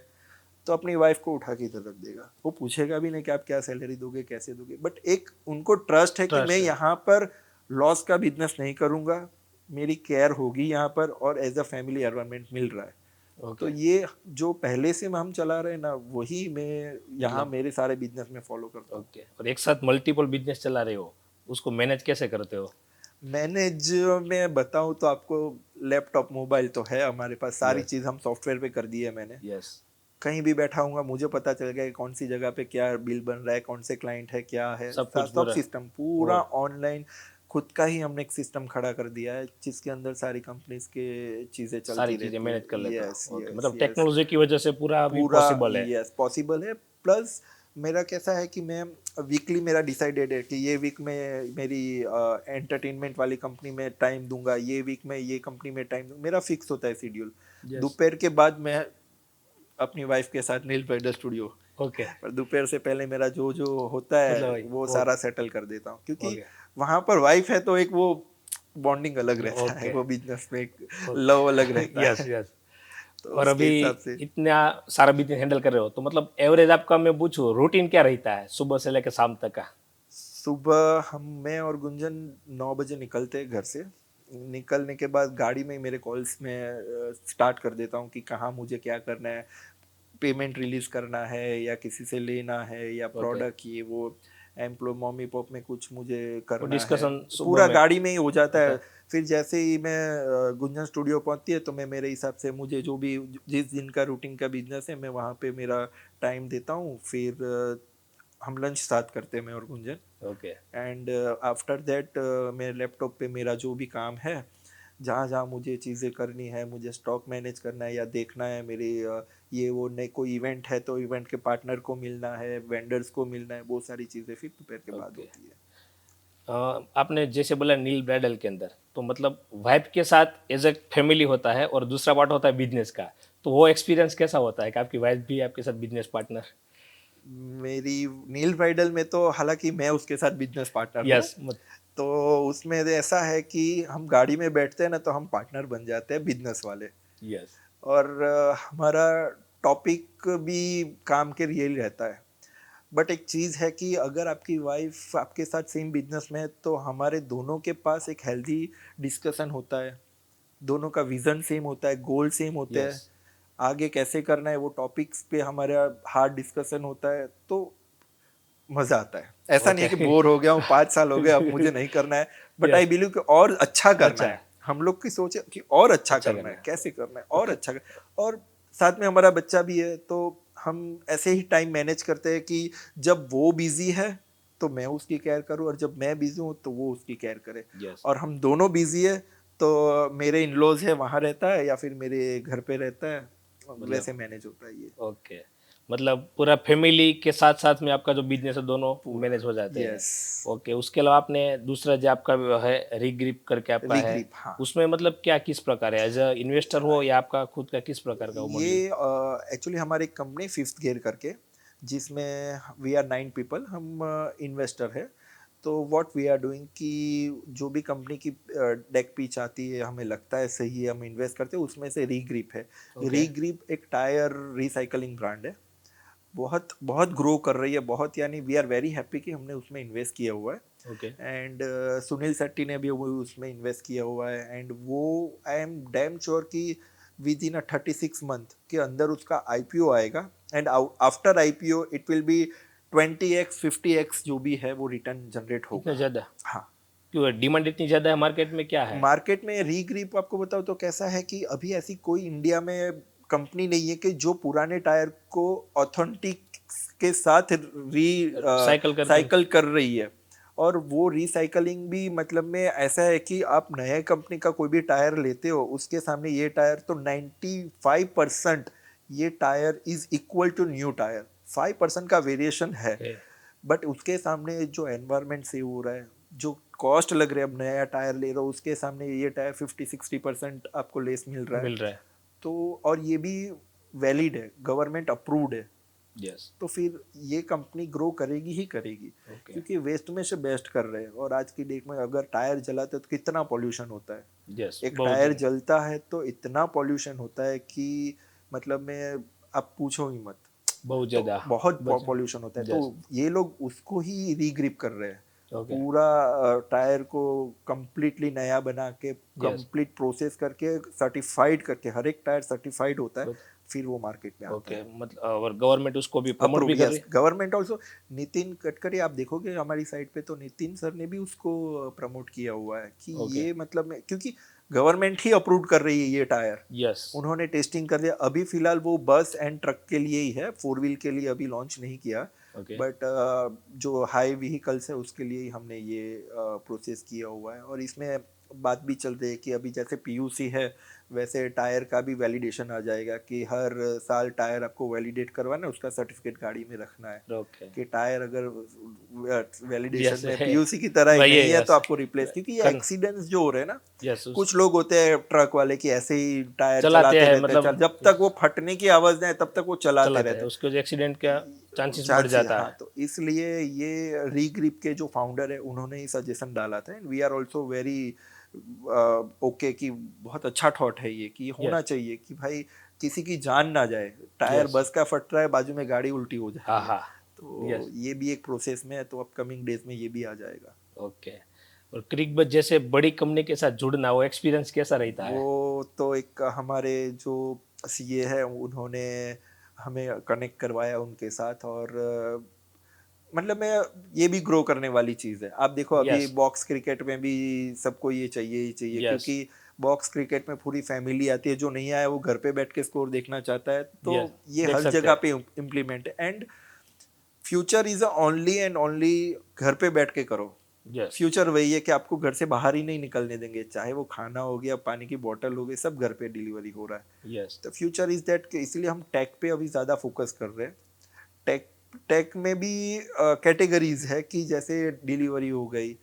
तो अपनी वाइफ को उठा के इधर रख देगा, वो पूछेगा भी नहीं कि आप क्या सैलरी दोगे कैसे दोगे। बट एक उनको ट्रस्ट है कि Trust मैं है। यहाँ पर लॉस का बिजनेस नहीं करूँगा, मेरी केयर होगी यहाँ पर और एज अ फैमिली एनवायरनमेंट मिल रहा है। ओके तो ये जो पहले से हम चला रहे हैं ना, वही मैं यहाँ मेरे सारे बिजनेस में फॉलो करता हूँ। ओके और एक साथ मल्टीपल बिजनेस चला रहे हो, उसको मैनेज कैसे करते हो मैनेज में बताऊँ तो आपको, लैपटॉप मोबाइल तो है हमारे पास, सारी Yes. चीज़ हम सॉफ्टवेयर पे कर दी है मैंने। यस कहीं भी बैठा हूँगा मुझे पता चल गया कि कौन सी जगह पे क्या बिल बन रहा है, कौन से क्लाइंट है, क्या है, सब कुछ सब पूरा। सिस्टम पूरा ऑनलाइन। खुद का ही हमने एक सिस्टम खड़ा कर दिया है जिसके अंदर सारी कंपनीज के चीज़ें चलती सारी रहती चीजें मैनेज कर लेते यस हो ओके यस मतलब यस, टेक्नोलॉजी की वजह से पूरा अभी पूरा पॉसिबल है यस पॉसिबल है। प्लस मेरा कैसा है कि मैं वीकली, मेरा डिसाइडेड है कि ये वीक में मेरी एंटरटेनमेंट वाली कंपनी में टाइम दूंगा, ये वीक में ये कंपनी में टाइम दूंगा, मेरा फिक्स होता है शेड्यूल। Yes. दोपहर के बाद मैं अपनी वाइफ के साथ नील पेडल स्टूडियो, ओके पर दोपहर से पहले मेरा जो जो होता है मतलब वही, वो सारा सेटल कर देता हूँ, क्योंकि Okay. वहां पर वाइफ है तो एक वो बॉन्डिंग अलग रहता है, Okay. वो बिजनेस में एक लव अलग रहता यस है। यस तो और उसके अभी हिसाब से इतना सारा बिजनेस हैंडल कर रहे हो तो मतलब एवरेज आपका मैं पूछूं रूटीन क्या रहता है सुबह से लेकर शाम तक का सुबह मैं और गुंजन 9 बजे निकलते हैं घर से। निकलने के बाद गाड़ी में ही मेरे कॉल्स में स्टार्ट कर देता हूँ कि कहाँ मुझे क्या करना है, पेमेंट रिलीज करना है या किसी से लेना है या प्रोडक्ट ये वो, एम्प्लॉय मम्मी पॉप में कुछ मुझे करना है, discussion सुबह पूरा में। गाड़ी में ही हो जाता है। फिर जैसे ही मैं गुंजन स्टूडियो पहुंचती है तो मैं मेरे हिसाब से, मुझे जो भी जिस दिन का रूटीन का बिजनेस है मैं वहाँ पे मेरा टाइम देता हूँ। फिर हम लंच साथ करते हैं, मैं और Gunjan. Okay and after that मेरे लैपटॉप पे मेरा जो भी काम है, जहाँ जहाँ मुझे चीज़ें करनी है, मुझे स्टॉक मैनेज करना है या देखना है मेरी ये वो नए कोई इवेंट है तो इवेंट के पार्टनर को मिलना है, वेंडर्स को मिलना है, बहुत सारी चीज़ें फिर दोपहर के बाद Okay. होती है। आपने जैसे बोला नील ब्राइडल के अंदर, तो मतलब वाइफ के साथ एज ए फैमिली होता है और दूसरा पार्ट होता है बिजनेस का, तो वो एक्सपीरियंस कैसा होता है कि आपकी वाइफ भी है आपके साथ बिजनेस पार्टनर? मेरी नील ब्राइडल में तो हालांकि मैं उसके साथ बिजनेस पार्टनर हूँ, यस तो उसमें ऐसा है कि हम गाड़ी में बैठते हैं ना तो हम पार्टनर बन जाते हैं बिजनेस वाले। यस और हमारा टॉपिक भी काम के लिए ही रहता है। बट एक चीज़ है कि अगर आपकी वाइफ आपके साथ सेम बिजनेस में है तो हमारे दोनों के पास एक हेल्दी डिस्कशन होता है, दोनों का विजन सेम होता है, गोल सेम होते हैं, Yes. आगे कैसे करना है वो टॉपिक्स पे हमारा हार्ड डिस्कशन होता है, तो मजा आता है। ऐसा नहीं है कि Okay. बोर हो गया हूँ, 5 साल हो गए अब मुझे नहीं करना है, बट आई Yes. बिलीव कि और अच्छा करना अच्छा। है। हम लोग की सोच है कि और अच्छा करना करना है, है। कैसे करना है और अच्छा और साथ में हमारा बच्चा भी है, तो हम ऐसे ही टाइम मैनेज करते हैं कि जब वो बिजी है तो मैं उसकी केयर करूँ और जब मैं बिजी हूँ तो वो उसकी केयर करे। Yes. और हम दोनों बिजी है तो मेरे इन लॉज है वहाँ रहता है या फिर मेरे घर पे रहता है, वैसे मैनेज होता है ये। ओके मतलब पूरा फैमिली के साथ साथ में आपका जो बिजनेस है दोनों मैनेज हो जाते हैं। यस। ओके उसके अलावा आपने दूसरा जो आपका है रीग्रिप करके आपका है, रीग्रिप, हाँ। उसमें मतलब क्या किस प्रकार है, एज अ इन्वेस्टर हो या आपका खुद का किस प्रकार का वो मॉडल? ये एक्चुअली हमारी कंपनी फिफ्थ गियर करके, जिसमें वी आर 9 पीपल, हम इन्वेस्टर है। तो व्हाट वी आर डूइंग कि जो भी कंपनी की डेक पिच आती है हमें लगता है सही है, हम इन्वेस्ट करते हैं, उसमें से रीग्रिप है। Okay. रीग्रिप एक टायर रिसाइकलिंग ब्रांड है, बहुत बहुत ग्रो कर रही है, बहुत, यानी वी आर वेरी हैप्पी कि हमने उसमें इन्वेस्ट किया हुआ है। ओके एंड सुनील शेट्टी ने भी वो उसमें इन्वेस्ट किया हुआ है, एंड वो आई एम डैम श्योर कि विद इन 36 मंथ के अंदर उसका आईपीओ आएगा, and after IPO it will B 20x 50x जो भी है वो रिटर्न जनरेट इतना होगा। ज्यादा हाँ, क्यों डिमांड इतनी ज्यादा है मार्केट में, क्या है? मार्केट में रीग्रिप आपको बताओ तो कैसा है कि अभी ऐसी कोई इंडिया में कंपनी नहीं है कि जो पुराने टायर को ऑथेंटिक के साथ साइकिल कर रही है। और वो रिसाइकलिंग भी मतलब में ऐसा है कि आप नए कंपनी का कोई भी टायर लेते हो उसके सामने ये टायर तो 95% ये tyre is equal to new tyre, 5% का वेरिएशन है। Okay. बट उसके सामने जो एनवायरनमेंट सेव हो रहा है, जो कॉस्ट लग रहा है, अब नया टायर ले रहे हो उसके सामने ये टायर 50-60% आपको लेस मिल रहा है। मिल रहा है। तो और ये भी वैलिड है, गवर्नमेंट अप्रूव्ड है, यस तो फिर ये कंपनी ग्रो करेगी ही करेगी। Okay. क्योंकि वेस्ट में से बेस्ट कर रहे हैं। और आज की डेट में अगर टायर जलाते हैं तो कितना पॉल्यूशन होता है, यस एक टायर जलता है तो इतना पॉल्यूशन होता है कि मतलब में आप पूछो ही मत, बहुत ज्यादा तो बहुत पॉल्यूशन होता है। Yes. तो ये लोग उसको ही रीग्रिप कर रहे हैं, Okay. पूरा टायर को कंप्लीटली नया बना के कंप्लीट प्रोसेस करके सर्टिफाइड करके, हर एक टायर सर्टिफाइड होता है, फिर वो मार्केट में आता ओके है। मतलब और गवर्नमेंट उसको भी प्रमोट भी कर रही है। गवर्नमेंट ऑल्सो, नितिन गडकरी आप देखोगे हमारी साइड पे तो नितिन सर ने भी उसको प्रमोट किया हुआ है कि Okay. ये मतलब में, क्योंकि गवर्नमेंट ही अप्रूव कर रही है ये टायर, यस उन्होंने टेस्टिंग कर लिया। अभी फिलहाल वो बस एंड ट्रक के लिए ही है, 4 व्हील के लिए अभी लॉन्च नहीं किया। ओके बट जो हाई व्हीकल्स है उसके लिए ही हमने ये प्रोसेस किया हुआ है। और इसमें बात भी चल रही है कि अभी जैसे पीयूसी है वैसे टायर का भी वैलिडेशन आ जाएगा कि हर साल टायर आपको वैलिडेट करवाना है, उसका सर्टिफिकेट गाड़ी में रखना है ओके कि टायर अगर Yes, वैलिडेशन में है। पीयूसी की तरह ही वही है, नहीं है yes. तो आपको रिप्लेस, क्योंकि ये करना। एक्सीडेंट्स जो हो रहे हैं ना, यस कुछ लोग होते हैं ट्रक वाले कि ऐसे ही टायर चलाते चलाते हैं, रहते मतलब हैं, जब तक वो फटने की आवाज नहीं तब तक वो चलाते चलाते रहते हैं, हैं। उसके जो एक्सीडेंट का चांसेस बढ़ चांसेस, जाता हाँ, है। तो इसलिए ये रीग्रिप के जो फाउंडर है उन्होंने ही सजेशन डाला था, and we are also very okay कि बहुत अच्छा थॉट है ये, कि होना चाहिए कि भाई किसी की जान ना जाए, टायर Yes. बस का फट रहा है बाजू में गाड़ी उल्टी हो हाँ जाए, हाँ तो Yes. ये भी एक प्रोसेस में है, तो अपकमिंग डेज में ये भी आ जाएगा। ओके और क्रिकबज जैसे बड़ी कंपनी के साथ जुड़ना, वो एक्सपीरियंस कैसा रहता है? वो तो एक हमारे जो सीए है उन्होंने हमें कनेक्ट करवाया उनके साथ, और मतलब मैं ये भी ग्रो करने वाली चीज़ है। आप देखो अभी Yes. बॉक्स क्रिकेट में भी सबको ये चाहिए ही चाहिए, Yes. क्योंकि बॉक्स क्रिकेट में पूरी फैमिली आती है, जो नहीं आया वो घर पे बैठ के स्कोर देखना चाहता है, तो Yes. ये देख हर सकते जगह हैं। पे इम्प्लीमेंट है। And future is only and only घर पे बैठ के करो। यस फ्यूचर वही है कि आपको घर से बाहर ही नहीं निकलने देंगे, चाहे वो खाना हो गया, पानी की बोतल हो गई, सब घर पे डिलीवरी हो रहा है। यस तो फ्यूचर इज दैट, इसलिए हम टेक पे अभी ज़्यादा फोकस कर रहे हैं। टेक टेक में भी कैटेगरीज है कि जैसे डिलीवरी हो गई,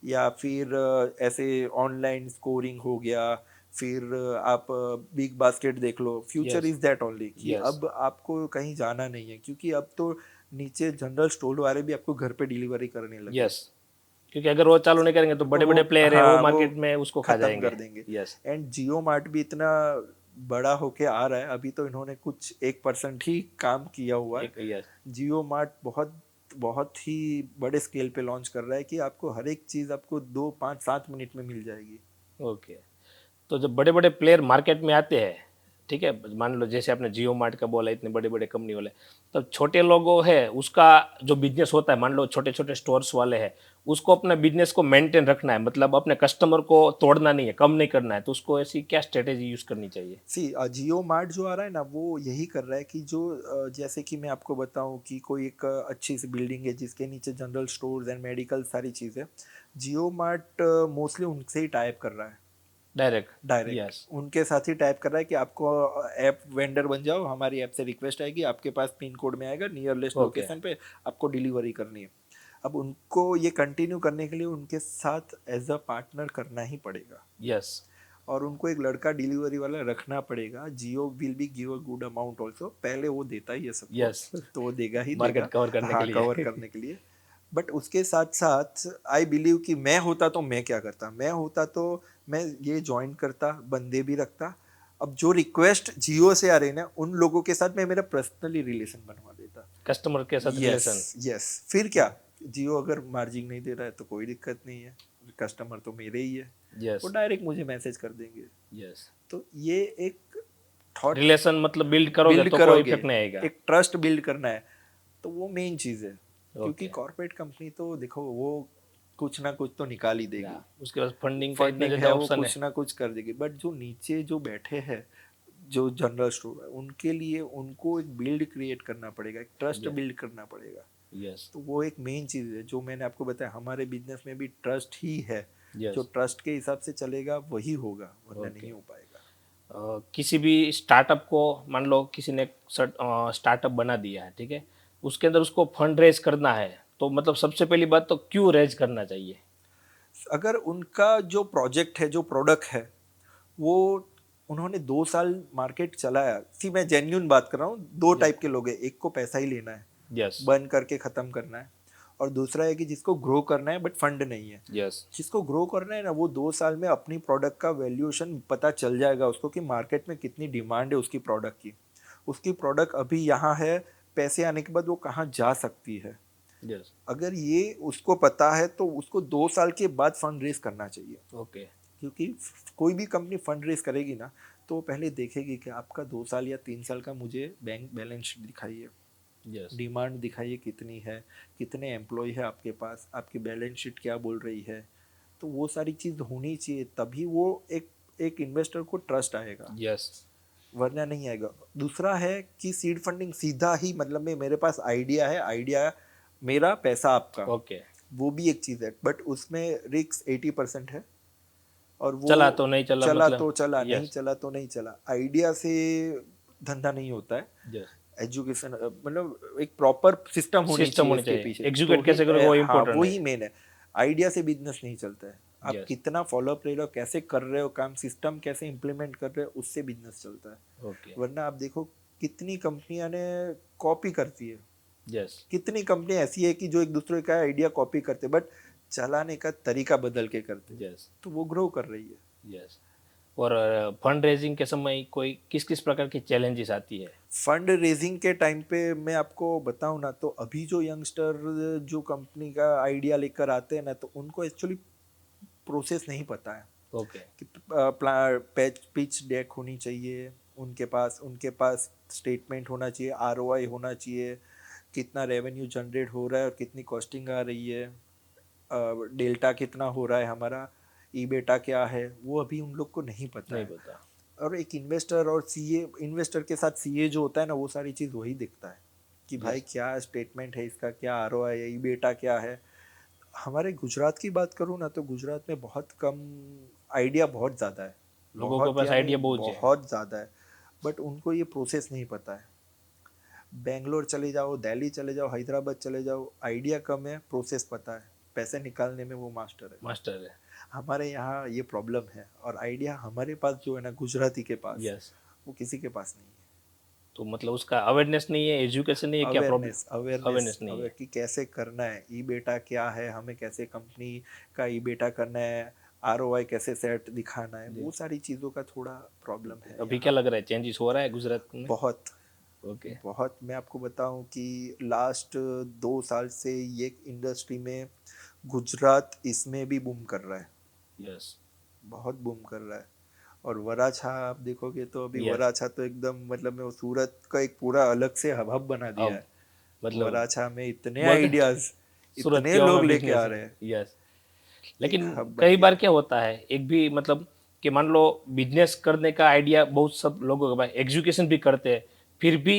या फिर ऐसे ऑनलाइन स्कोरिंग हो गया, फिर आप बिग बास्केट देख लो। Future Yes. Is that only कि Yes. अब आपको कहीं जाना नहीं है, क्योंकि अब तो नीचे जनरल स्टोर वाले भी आपको घर पे डिलीवरी करने लगे। यस क्योंकि अगर वो चालू नहीं करेंगे तो बड़े बड़े प्लेयर है हाँ, वो मार्केट में उसको खा खत्म जाएंगे कर देंगे। यस एंड जियो मार्ट भी इतना बड़ा होके आ रहा है, अभी तो इन्होंने कुछ 1% ही काम किया हुआ है। यस जियो मार्ट बहुत बहुत ही बड़े स्केल पे लॉन्च कर रहा है कि आपको हर एक चीज़ आपको 2, 5, 7 मिनट में मिल जाएगी। ओके तो जब बड़े बड़े प्लेयर मार्केट में आते हैं ठीक है मान लो जैसे आपने जियो मार्ट का बोला इतने बड़े बड़े कंपनी वाले तब छोटे लोगों है उसका जो बिजनेस होता है मान लो छोटे छोटे स्टोर्स वाले हैं उसको अपने बिजनेस को मेंटेन रखना है मतलब अपने कस्टमर को तोड़ना नहीं है कम नहीं करना है तो उसको ऐसी क्या स्ट्रेटेजी यूज करनी चाहिए सी जियो मार्ट जो आ रहा है ना, वो यही कर रहा है कि जो जैसे कि मैं आपको बताऊं कि कोई एक अच्छी सी बिल्डिंग है जिसके नीचे जनरल स्टोर्स एंड मेडिकल सारी चीज़ें, जियो मार्ट मोस्टली उनसे ही टाइप कर रहा है। डायरेक्ट डायरेक्ट उनके साथ ही टाइप कर रहा है कि आपको ऐप वेंडर बन जाओ, हमारी ऐप से रिक्वेस्ट आएगी, आपके पास पिन कोड में आएगा, नियरलेस्ट Okay. लोकेशन पे आपको डिलीवरी करनी है। अब उनको ये कंटिन्यू करने के लिए उनके साथ एज अ पार्टनर करना ही पड़ेगा, यस और उनको एक लड़का डिलीवरी वाला रखना पड़ेगा। Jio will be give a good amount also, पहले वो देता ही है सब Yes. तो वो देगा ही Market देगा cover करने के हाँ, लिए। कवर करने के लिए। बट उसके साथ साथ आई बिलीव कि मैं होता तो मैं क्या करता, मैं होता तो मैं ये ज्वाइन करता, बंदे भी रखता। अब जो रिक्वेस्ट जियो से आ रही है ना, उन लोगों के साथ मैं मेरा पर्सनली रिलेशन बनवा देता। कस्टमर के साथ रिलेशन यस, फिर क्या, जियो अगर मार्जिन नहीं दे रहा है तो कोई दिक्कत नहीं है, कस्टमर तो मेरे ही है, यस वो डायरेक्ट मुझे मैसेज कर देंगे। यस तो ये एक थॉट रिलेशन मतलब बिल्ड करोगे बिल्ड तो कोई करोगे, इफेक्ट नहीं आएगा एक ट्रस्ट बिल्ड करना है, तो वो मेन चीज़ है। क्योंकि Okay. कॉर्पोरेट कंपनी तो देखो वो कुछ ना कुछ तो निकाल ही देगी, उसके बाद फंडिंग का इतना फंडिंग ज्यादा है वो ऑप्शन है कुछ ना कुछ कर देगी। बट जो नीचे जो बैठे हैं, जो जनरल स्टोर है, उनके लिए उनको एक बिल्ड क्रिएट करना पड़ेगा, एक ट्रस्ट Yeah. बिल्ड करना पड़ेगा। यस तो वो एक मेन चीज़ है जो मैंने आपको बताया, हमारे बिजनेस में भी ट्रस्ट ही है। यस जो ट्रस्ट के हिसाब से चलेगा वही होगा, वरना Okay. नहीं हो पाएगा। किसी भी स्टार्टअप को मान लो किसी ने स्टार्टअप बना दिया है ठीक है उसके अंदर उसको फंड रेज करना है तो मतलब सबसे पहली बात तो क्यों रेज करना चाहिए अगर उनका जो प्रोजेक्ट है, जो प्रोडक्ट है, वो उन्होंने 2 साल मार्केट चलाया, सी मैं जेन्यून बात कर रहा हूँ, दो टाइप के लोग हैं, एक को पैसा ही लेना है, यस बर्न करके ख़त्म करना है, और दूसरा है कि जिसको ग्रो करना है बट फंड नहीं है। यस जिसको ग्रो करना है ना, वो 2 साल में अपनी प्रोडक्ट का वैल्यूएशन पता चल जाएगा उसको कि मार्केट में कितनी डिमांड है उसकी प्रोडक्ट की, उसकी प्रोडक्ट अभी यहाँ है, पैसे आने के बाद वो कहाँ जा सकती है। यस अगर ये उसको पता है तो उसको 2 साल के बाद फंड रेज करना चाहिए। ओके क्योंकि कोई भी कंपनी फंड रेज करेगी ना, तो वो पहले देखेगी कि आपका 2 साल या 3 साल का मुझे बैंक बैलेंस शीट दिखाइए, यस डिमांड दिखाइए कितनी है, कितने एम्प्लॉय है आपके पास, आपकी बैलेंस शीट क्या बोल रही है। तो वो सारी चीज़ होनी चाहिए, तभी वो एक इन्वेस्टर को ट्रस्ट आएगा, यस वरना नहीं आएगा। दूसरा है कि सीड फंडिंग सीधा ही मतलब में मेरे पास आइडिया है, आइडिया मेरा, पैसा आपका, ओके वो भी एक चीज़ है, बट उसमें रिस्क 80% है। और वो चला तो नहीं चला चला मतलब तो चला, Yes. नहीं चला तो नहीं चला। आइडिया से धंधा नहीं होता है। यस एजुकेशन मतलब एक प्रॉपर सिस्टम होनी System होनी इसके चाहिए। पीछे। Execute तो कैसे ही- करोगे वो हाँ, important वही है। मेन है। आइडिया से बिजनेस नहीं चलता है, आप Yes. कितना फॉलोअप ले रहे हो, कैसे कर रहे हो काम, सिस्टम कैसे इम्प्लीमेंट कर रहे हो, उससे बिजनेस चलता है। ओके वरना आप देखो कितनी कंपनियां ने कॉपी करती है, यस कितनी कंपनी ऐसी है कि जो एक दूसरे का आइडिया कॉपी करते, बट चलाने का तरीका बदल के करते, यस तो वो ग्रो कर रही है। यस और फंड रेजिंग के समय कोई किस किस प्रकार की चैलेंजेस आती है फंड रेजिंग के टाइम पे मैं आपको बताऊं ना, तो अभी जो यंगस्टर जो कंपनी का आइडिया लेकर आते हैं ना, तो उनको एक्चुअली प्रोसेस नहीं पता है ओके कि पिच डेक होनी चाहिए उनके पास स्टेटमेंट होना चाहिए, आरओआई होना चाहिए, कितना रेवेन्यू जनरेट हो रहा है और कितनी कॉस्टिंग आ रही है, डेल्टा कितना हो रहा है हमारा, ई बेटा क्या है, वो अभी उन लोग को नहीं पता नहीं है। पता और एक इन्वेस्टर और सीए, इन्वेस्टर के साथ सीए जो होता है ना, वो सारी चीज़ वही देखता है। कि भाई क्या स्टेटमेंट है इसका, क्या आरओआई है, बेटा क्या है। हमारे गुजरात की बात करूँ ना, तो गुजरात में बहुत कम, आइडिया बहुत ज़्यादा है, लोगों के पास यानी आइडिया बहुत है। बहुत ज़्यादा है, बट उनको ये प्रोसेस नहीं पता है। बेंगलोर चले जाओ, दिल्ली चले जाओ, हैदराबाद चले जाओ, आइडिया कम है, प्रोसेस पता है, पैसे निकालने में वो मास्टर है। मास्टर है। हमारे यहाँ ये प्रॉब्लम है, और आइडिया हमारे पास जो है ना, गुजराती के पास, यस। वो किसी के पास नहीं है। तो मतलब उसका अवेयरनेस नहीं है, एजुकेशन नहीं है, क्या प्रॉब्लम? अवेयरनेस अवेयरनेस अवेयरनेस नहीं है। कि कैसे करना है, ई बेटा क्या है, हमें कैसे कंपनी का ई बेटा करना है, आरओआई कैसे सेट दिखाना है, वो सारी चीज़ों का थोड़ा प्रॉब्लम है अभी यहाँ। क्या लग रहा है, चेंजेस हो रहा है गुजरात में? बहुत ओके। बहुत, मैं आपको बताऊं कि लास्ट 2 साल से ये इंडस्ट्री में गुजरात इसमें भी बूम कर रहा है, यस। बहुत बूम कर रहा है। और वराछा आप देखोगे तो अभी Yes. वराछा तो एकदम, मतलब मैं सूरत का एक पूरा अलग से हब बना दिया है। मतलब वराछा में इतने बहुत- आइडियाज, सूरत इतने के लोग में लेके business आ है। रहे हैं, यस। एक लेकिन हब बन कई गया। बार क्या होता है, एक भी मतलब कि मान लो बिजनेस करने का आइडिया बहुत सब लोगों के पास, एजुकेशन भी करते हैं, फिर भी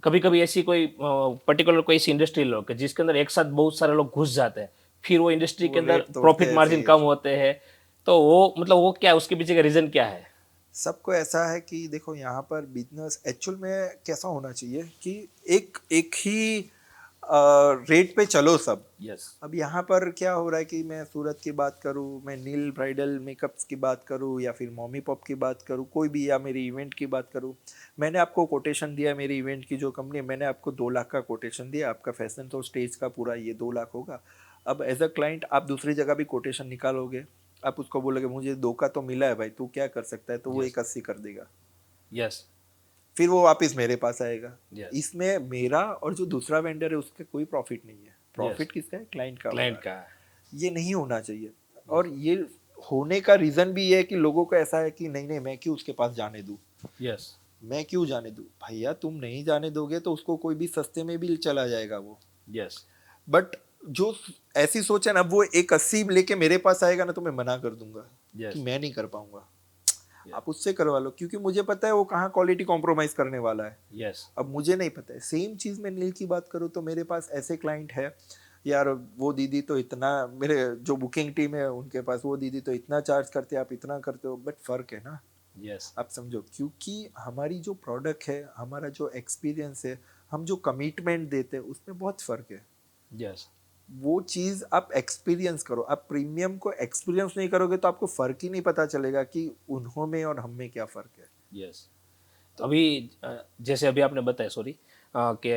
कभी कभी ऐसी कोई पर्टिकुलर कोई ऐसी इंडस्ट्री लो कि जिसके अंदर एक साथ बहुत सारे लोग घुस जाते हैं, फिर वो इंडस्ट्री वो के अंदर रेट तोड़ते प्रॉफिट हैं मार्जिन फिर। कम होते हैं, तो वो मतलब वो क्या, उसके पीछे का रीजन क्या है? सबको ऐसा है कि देखो यहाँ पर बिजनेस एक्चुअल में कैसा होना चाहिए कि एक एक ही रेट पे चलो सब। यस। अब यहाँ पर क्या हो रहा है कि मैं सूरत की बात करूँ, मैं नील ब्राइडल मेकअप्स की बात करूँ, या फिर मॉमी पॉप की बात करूँ, कोई भी, या मेरी इवेंट की बात करूँ, मैंने आपको कोटेशन दिया, मेरी इवेंट की जो कंपनी है, मैंने आपको 2 लाख का कोटेशन दिया, आपका फैशन तो स्टेज का पूरा ये 2 लाख होगा। अब एज अ क्लाइंट आप दूसरी जगह भी कोटेशन निकालोगे, आप उसको बोलोगे मुझे 2 का तो मिला है भाई, तू क्या कर सकता है, तो वो Yes. 180 कर देगा, यस। फिर वो वापस मेरे पास आएगा। Yes. इसमें मेरा और जो दूसरा वेंडर है उसका कोई प्रॉफिट नहीं है, प्रॉफिट किसका है, क्लाइंट का क्लाइंट होगा। का। ये नहीं होना चाहिए। और ये होने का रीजन भी ये है कि लोगों को ऐसा है कि नहीं नहीं, मैं क्यों उसके पास जाने दूं, यस। मैं क्यों जाने दूं। भैया तुम नहीं जाने दोगे तो उसको कोई भी सस्ते में भी चला जाएगा वो। यस। बट जो ऐसी सोच है ना, वो 180 लेके मेरे पास आएगा ना, तो मैं मना कर दूंगा Yes. कि मैं नहीं कर पाऊंगा, आप उससे करवा लो, क्योंकि मुझे पता है वो कहाँ क्वालिटी कॉम्प्रोमाइज करने वाला है। यस। अब मुझे नहीं पता है। सेम चीज़ मैं नील की बात करूँ तो मेरे पास ऐसे क्लाइंट है, यार वो दीदी तो इतना, मेरे जो बुकिंग टीम है उनके पास, वो दीदी तो इतना चार्ज करते हैं, आप इतना करते हो, बट फ़र्क है ना, यस। आप समझो। क्योंकि हमारी जो प्रोडक्ट है, हमारा जो एक्सपीरियंस है, हम जो कमिटमेंट देते हैं, उसमें बहुत फ़र्क है। यस। वो चीज़ आप एक्सपीरियंस करो, आप प्रीमियम को एक्सपीरियंस नहीं करोगे तो आपको फ़र्क ही नहीं पता चलेगा कि उन्हों में और हम में क्या फ़र्क है। यस। तो अभी जैसे अभी आपने बताया, सॉरी, कि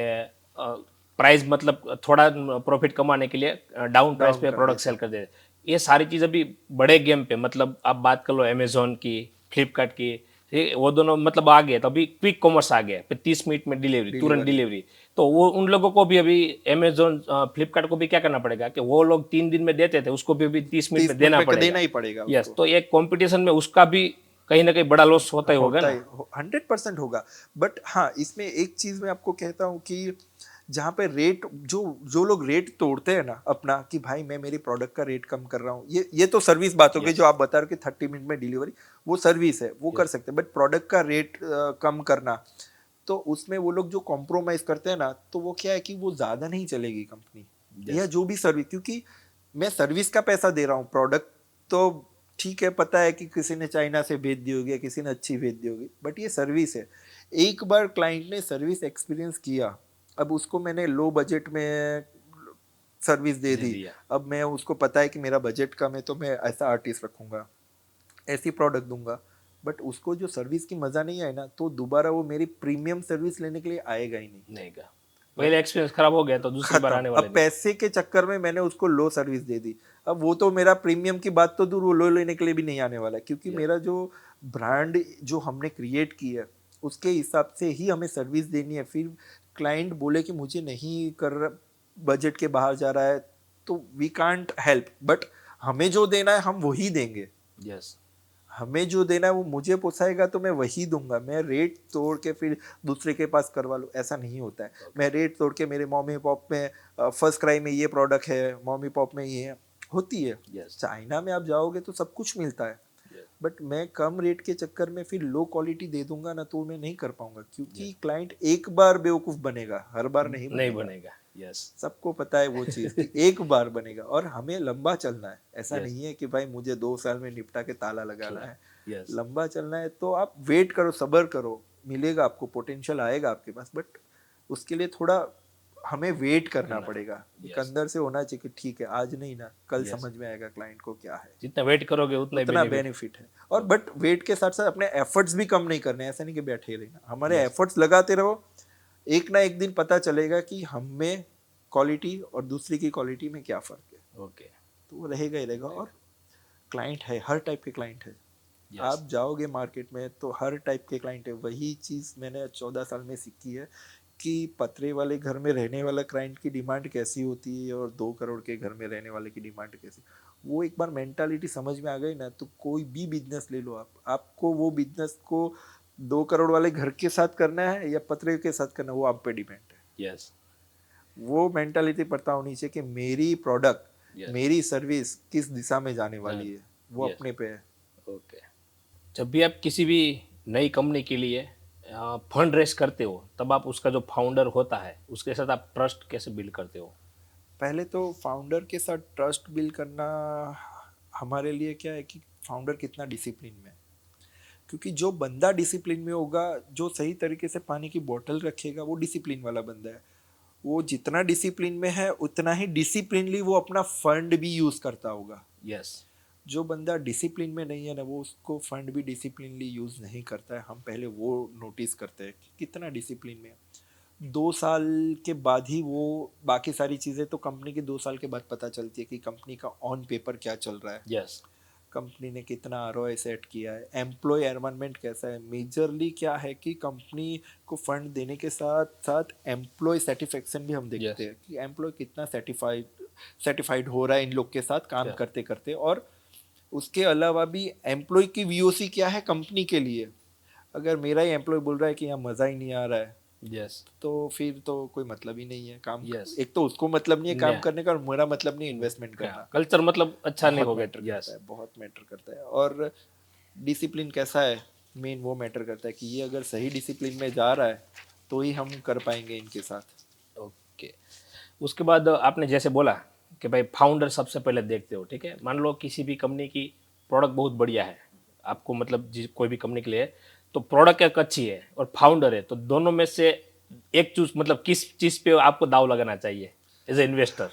प्राइस मतलब थोड़ा प्रॉफिट कमाने के लिए डाउन प्राइस पे कर प्रोडक्ट देते सेल कर देते, ये सारी चीज़ अभी बड़े गेम पे, मतलब आप बात कर लो अमेजोन की, फ्लिपकार्ट की, ये वो दोनों मतलब आ गए, तो अभी क्विक कॉमर्स आ गया, फिर 30 मिनट में डिलीवरी, तुरंत डिलीवरी। तो वो उन लोगों को भी अभी अमेजोन फ्लिपकार्ट को भी क्या करना पड़ेगा कि वो लोग 3 दिन में देते थे, उसको भी अभी 30 मिनट 30 में देना मिनट में पड़ेगा। देना ही पड़ेगा यस। उसको। तो एक कंपटीशन में उसका भी कहीं ना कहीं बड़ा लॉस होता ही होगा होता ना। है, 100% होगा। बट हाँ, इसमें एक चीज मैं आपको कहता हूँ कि जहाँ पे रेट, जो जो लोग रेट तोड़ते हैं ना अपना, कि भाई मैं मेरी प्रोडक्ट का रेट कम कर रहा हूँ, ये तो सर्विस बात हो गई। Yes. जो आप बता रहे हो कि 30 मिनट में डिलीवरी, वो सर्विस है, वो कर सकते हैं। बट प्रोडक्ट का रेट कम करना, तो उसमें वो लोग जो कॉम्प्रोमाइज करते हैं ना, तो वो क्या है कि वो ज्यादा नहीं चलेगी कंपनी, या जो भी सर्विस। क्योंकि मैं सर्विस का पैसा दे रहा हूँ, प्रोडक्ट तो ठीक है, पता है कि किसी ने चाइना से भेज दी होगी, किसी ने अच्छी भेज दी होगी, बट ये सर्विस है। एक बार क्लाइंट ने सर्विस एक्सपीरियंस किया, अब उसको मैंने लो बजट में सर्विस दे दी, दिया। अब मैं उसको पता है कि मेरा बजट कम है, तो मैं ऐसा आर्टिस्ट रखूंगा, ऐसी प्रोडक्ट दूंगा, बट उसको जो सर्विस की मजा नहीं आए ना, तो दोबारा वो मेरी प्रीमियम सर्विस लेने के लिए आएगा ही नहीं। नहीं का, पहले एक्सपीरियंस खराब हो गया तो दूसरी बार खत्म। आने वाले अब पैसे के चक्कर में मैंने उसको लो सर्विस दे दी, अब वो तो मेरा प्रीमियम की बात तो दूर, वो लो लेने के लिए भी नहीं आने वाला, क्योंकि मेरा जो ब्रांड जो हमने क्रिएट की है, उसके हिसाब से ही हमें सर्विस देनी है। फिर क्लाइंट बोले कि मुझे नहीं कर, बजट के बाहर जा रहा है, तो वी कांट हेल्प, बट हमें जो देना है हम वही देंगे। यस। हमें जो देना है वो मुझे पोसाएगा तो मैं वही दूंगा। मैं रेट तोड़ के फिर दूसरे के पास करवा लूँ, ऐसा नहीं होता है। मैं रेट तोड़ के, मेरे मॉमी पॉप में फर्स्ट क्राई में ये प्रोडक्ट है, मॉमी पॉप में ये है, होती है। Yes. चाइना में आप जाओगे तो सब कुछ मिलता है, बट मैं कम रेट के चक्कर में फिर लो क्वालिटी दे दूंगा ना, तो मैं नहीं कर पाऊंगा, क्योंकि क्लाइंट एक बार बेवकूफ बनेगा, हर बार नहीं नहीं बनेगा। बनेगा। यस। सबको पता है वो चीज कि एक बार बनेगा, और हमें लंबा चलना है। ऐसा Yes. नहीं है कि भाई मुझे 2 साल में निपटा के ताला लगाना है। यस। लंबा चलना है तो आप वेट करो, सब्र करो, मिलेगा आपको, पोटेंशियल आएगा आपके पास, बट उसके लिए थोड़ा हमें वेट करना पड़ेगा। एक अंदर से होना चाहिए कि ठीक है, आज नहीं ना, कल समझ में आएगा क्लाइंट को क्या है, जितना वेट करोगे उतना उतना बेनिफिट है। और बट वेट के साथ साथ अपने एफर्ट्स भी कम नहीं करने, ऐसा नहीं कि बैठे रहना, हमारे एफर्ट्स लगाते रहो। एक ना एक दिन पता चलेगा कि हम में क्वालिटी और दूसरी की क्वालिटी में क्या फर्क है, ओके। तो वो रहेगा ही रहेगा। और क्लाइंट है, हर टाइप के क्लाइंट है। आप जाओगे मार्केट में तो हर टाइप के क्लाइंट है। वही चीज़ मैंने 14 साल में सीखी है कि पतरे वाले घर में रहने वाला क्लाइंट की डिमांड कैसी होती है और 2 करोड़ के घर में रहने वाले की डिमांड कैसी। वो एक बार मेंटालिटी समझ में आ गई ना, तो कोई भी बिजनेस ले लो आप, आपको वो बिजनेस को 2 करोड़ वाले घर के साथ करना है या पतरे के साथ करना है, वो आप पे डिपेंड है। यस। वो मेंटालिटी पता होनी चाहिए कि मेरी प्रोडक्ट, मेरी सर्विस किस दिशा में जाने वाली है, वो अपने पे है। ओके। जब भी आप किसी भी नई कंपनी के लिए फंड रेस करते हो, तब आप उसका जो फाउंडर होता है उसके साथ आप ट्रस्ट कैसे बिल्ड करते हो? पहले तो फाउंडर के साथ ट्रस्ट बिल्ड करना हमारे लिए क्या है कि फाउंडर कितना डिसिप्लिन में है। क्योंकि जो बंदा डिसिप्लिन में होगा, जो सही तरीके से पानी की बोतल रखेगा, वो डिसिप्लिन वाला बंदा है। वो जितना डिसिप्लिन में है उतना ही डिसिप्लिनली वो अपना फंड भी यूज करता होगा। यस। जो बंदा डिसिप्लिन में नहीं है ना, वो उसको फंड भी डिसिप्लिनली यूज नहीं करता है। हम पहले वो नोटिस करते हैं कि कितना डिसिप्लिन में है। 2 साल के बाद ही वो बाकी सारी चीज़ें तो कंपनी के 2 साल के बाद पता चलती है कि कंपनी का ऑन पेपर क्या चल रहा है, यस। कंपनी ने कितना आरओआई सेट किया है, एम्प्लॉय एनवायरनमेंट कैसा है। मेजरली क्या है कि कंपनी को फंड देने के साथ साथ एम्प्लॉय सेटिस्फेक्शन भी हम देखते हैं कि एम्प्लॉय कितना सेटिफाइड हो रहा है इन लोग के साथ काम करते करते। और उसके अलावा भी एम्प्लॉय की वीओसी क्या है कंपनी के लिए। अगर मेरा ही एम्प्लॉय बोल रहा है कि यहाँ मज़ा ही नहीं आ रहा है, यस। तो फिर तो कोई मतलब ही नहीं है काम। Yes. एक तो उसको मतलब नहीं है काम करने का, और मेरा मतलब नहीं इन्वेस्टमेंट करना। कल्चर मतलब अच्छा नहीं बहुत होगा। मैटर करता है, बहुत मैटर करता है। और डिसिप्लिन कैसा है, मेन वो मैटर करता है कि ये अगर सही डिसिप्लिन में जा रहा है तो ही हम कर पाएंगे इनके साथ। ओके। उसके बाद आपने जैसे बोला कि भाई फाउंडर सबसे पहले देखते हो, ठीक है। मान लो किसी भी कंपनी की प्रोडक्ट बहुत बढ़िया है, आपको मतलब कोई भी कंपनी के लिए, तो प्रोडक्ट एक अच्छी है और फाउंडर है, तो दोनों में से एक चूज, मतलब किस चीज़ पे आपको दाव लगाना चाहिए as a investor?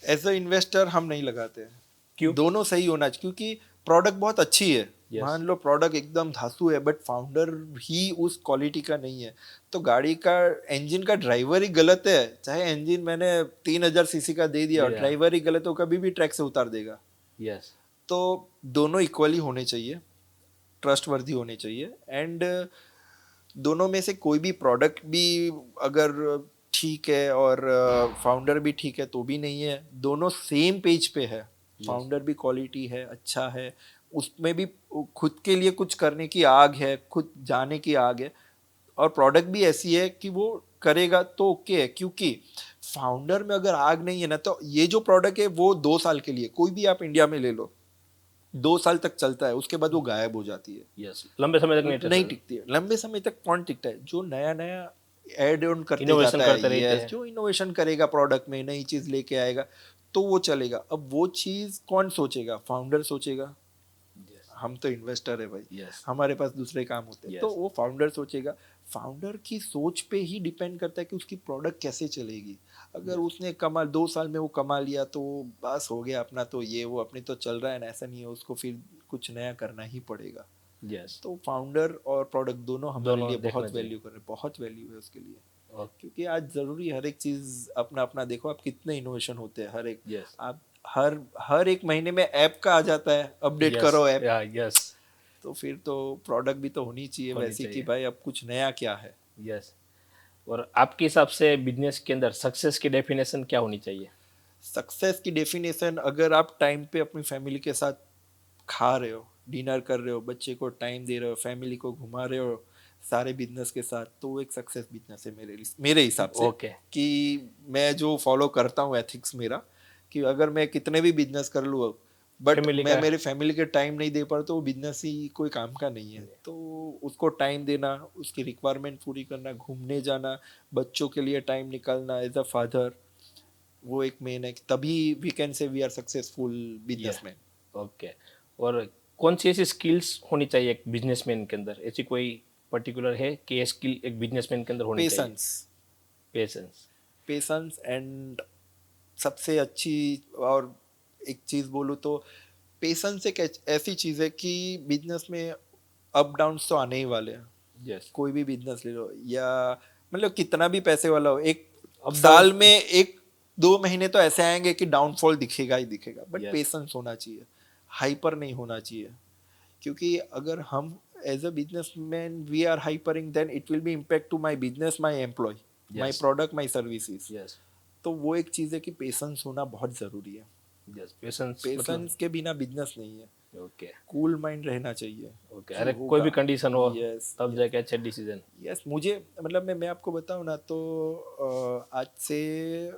As a investor हम नहीं लगाते हैं। क्यों? दोनों सही होना चाहिए, क्योंकि प्रोडक्ट बहुत अच्छी है। Yes. मान लो प्रोडक्ट एकदम धांसू है, बट फाउंडर ही उस क्वालिटी का नहीं है, तो गाड़ी का इंजन का ड्राइवर ही गलत है। चाहे इंजन मैंने 3000 सीसी का दे दिया और Yeah. ड्राइवर ही गलत, हो कभी भी ट्रैक से उतार देगा। यस। तो दोनों इक्वली होने चाहिए, ट्रस्टवर्दी होने चाहिए। एंड दोनों में से कोई भी प्रोडक्ट भी अगर ठीक है और फाउंडर भी ठीक है तो भी नहीं है, दोनों सेम पेज पे है। फाउंडर भी क्वालिटी है, अच्छा है, उसमें भी खुद के लिए कुछ करने की आग है, खुद जाने की आग है, और प्रोडक्ट भी ऐसी है कि वो करेगा तो ओके है। क्योंकि फाउंडर में अगर आग नहीं है ना, तो ये जो प्रोडक्ट है वो 2 साल के लिए, कोई भी आप इंडिया में ले लो, 2 साल तक चलता है, उसके बाद वो गायब हो जाती है। यस। लंबे समय तक नहीं टिकती है। लंबे समय तक कौन टिकता है? जो नया नया एड ऑन करते Innovation जाता करते है, रहते yes, हैं। जो इनोवेशन करेगा प्रोडक्ट में, नई चीज लेके आएगा, तो वो चलेगा। अब वो चीज कौन सोचेगा? फाउंडर सोचेगा। हम तो इन्वेस्टर है भाई, Yes. हमारे पास दूसरे काम होते हैं। Yes. तो वो फाउंडर सोचेगा। फाउंडर की सोच पे ही डिपेंड करता है कि उसकी प्रोडक्ट कैसे चलेगी। अगर उसने 2 साल में वो कमा लिया तो बस हो गया अपना, तो ये वो अपने तो चल रहा है ना, ऐसा नहीं है, उसको फिर कुछ नया करना ही पड़ेगा। यस। तो फाउंडर और प्रोडक्ट दोनों हमारे दोनों लिए देखना बहुत चाहिए। वैल्यू कर रहे हैं, बहुत वैल्यू है उसके लिए। ओके। क्योंकि आज जरूरी हर एक चीज अपना अपना देखो, आप कितने इनोवेशन होते हैं हर एक। Yes. आप हर एक महीने में ऐप का आ जाता है, अपडेट करो ऐप, यस। तो फिर तो प्रोडक्ट भी तो होनी चाहिए होनी वैसी कि चाहिए। भाई अब कुछ नया क्या है। यस। और आपके हिसाब से बिजनेस के अंदर सक्सेस की डेफिनेशन क्या होनी चाहिए? सक्सेस की डेफिनेशन, अगर आप टाइम पे अपनी फैमिली के साथ खा रहे हो, डिनर कर रहे हो, बच्चे को टाइम दे रहे हो, फैमिली को घुमा रहे हो सारे बिजनेस के साथ, तो वो एक सक्सेस बिजनेस है मेरे हिसाब से। ओके। कि मैं जो फॉलो करता हूँ एथिक्स मेरा, कि अगर मैं कितने भी बिजनेस कर लूँ, बट Family मैं का- मेरे फैमिली के टाइम नहीं दे पा, तो वो बिजनेस ही कोई काम का नहीं है। तो उसको टाइम देना, उसकी रिक्वायरमेंट पूरी करना, घूमने जाना, बच्चों के लिए टाइम निकालना एज अ फादर, वो एक मेन है। तभी we can say we are successful businessman. Okay. और कौन सी ऐसी स्किल्स होनी चाहिए एक बिजनेसमैन के अंदर? ऐसी कोई पर्टिकुलर है कि ये स्किल एक बिजनेसमैन के अंदर होनी चाहिए? Patience, patience. पेशेंस एंड सबसे अच्छी, और एक चीज़ बोलूँ तो पेशेंस एक ऐसी चीज़ है कि बिजनेस में अप डाउन्स तो आने ही वाले हैं। यस। कोई भी बिजनेस ले लो, या मतलब कितना भी पैसे वाला हो, एक Up साल down- में 1-2 महीने तो ऐसे आएंगे कि डाउनफॉल दिखेगा ही दिखेगा। But Yes. पेशेंस होना चाहिए, हाइपर नहीं होना चाहिए। क्योंकि अगर हम as a businessman we are hiring, then it will be impact to my business, my employ, माय Yes. Product, my services. Yes. तो वो एक चीज़ है कि पेशेंस होना बहुत ज़रूरी है। यस। पेशेंस पेशेंस के बिना बिजनेस नहीं है। ओके। कूल माइंड रहना चाहिए। ओके। कि अरे होगा। कोई भी कंडीशन हो Yes, तब जाके अच्छे डिसीजन। यस मुझे मतलब मैं आपको बताऊं ना, तो आज से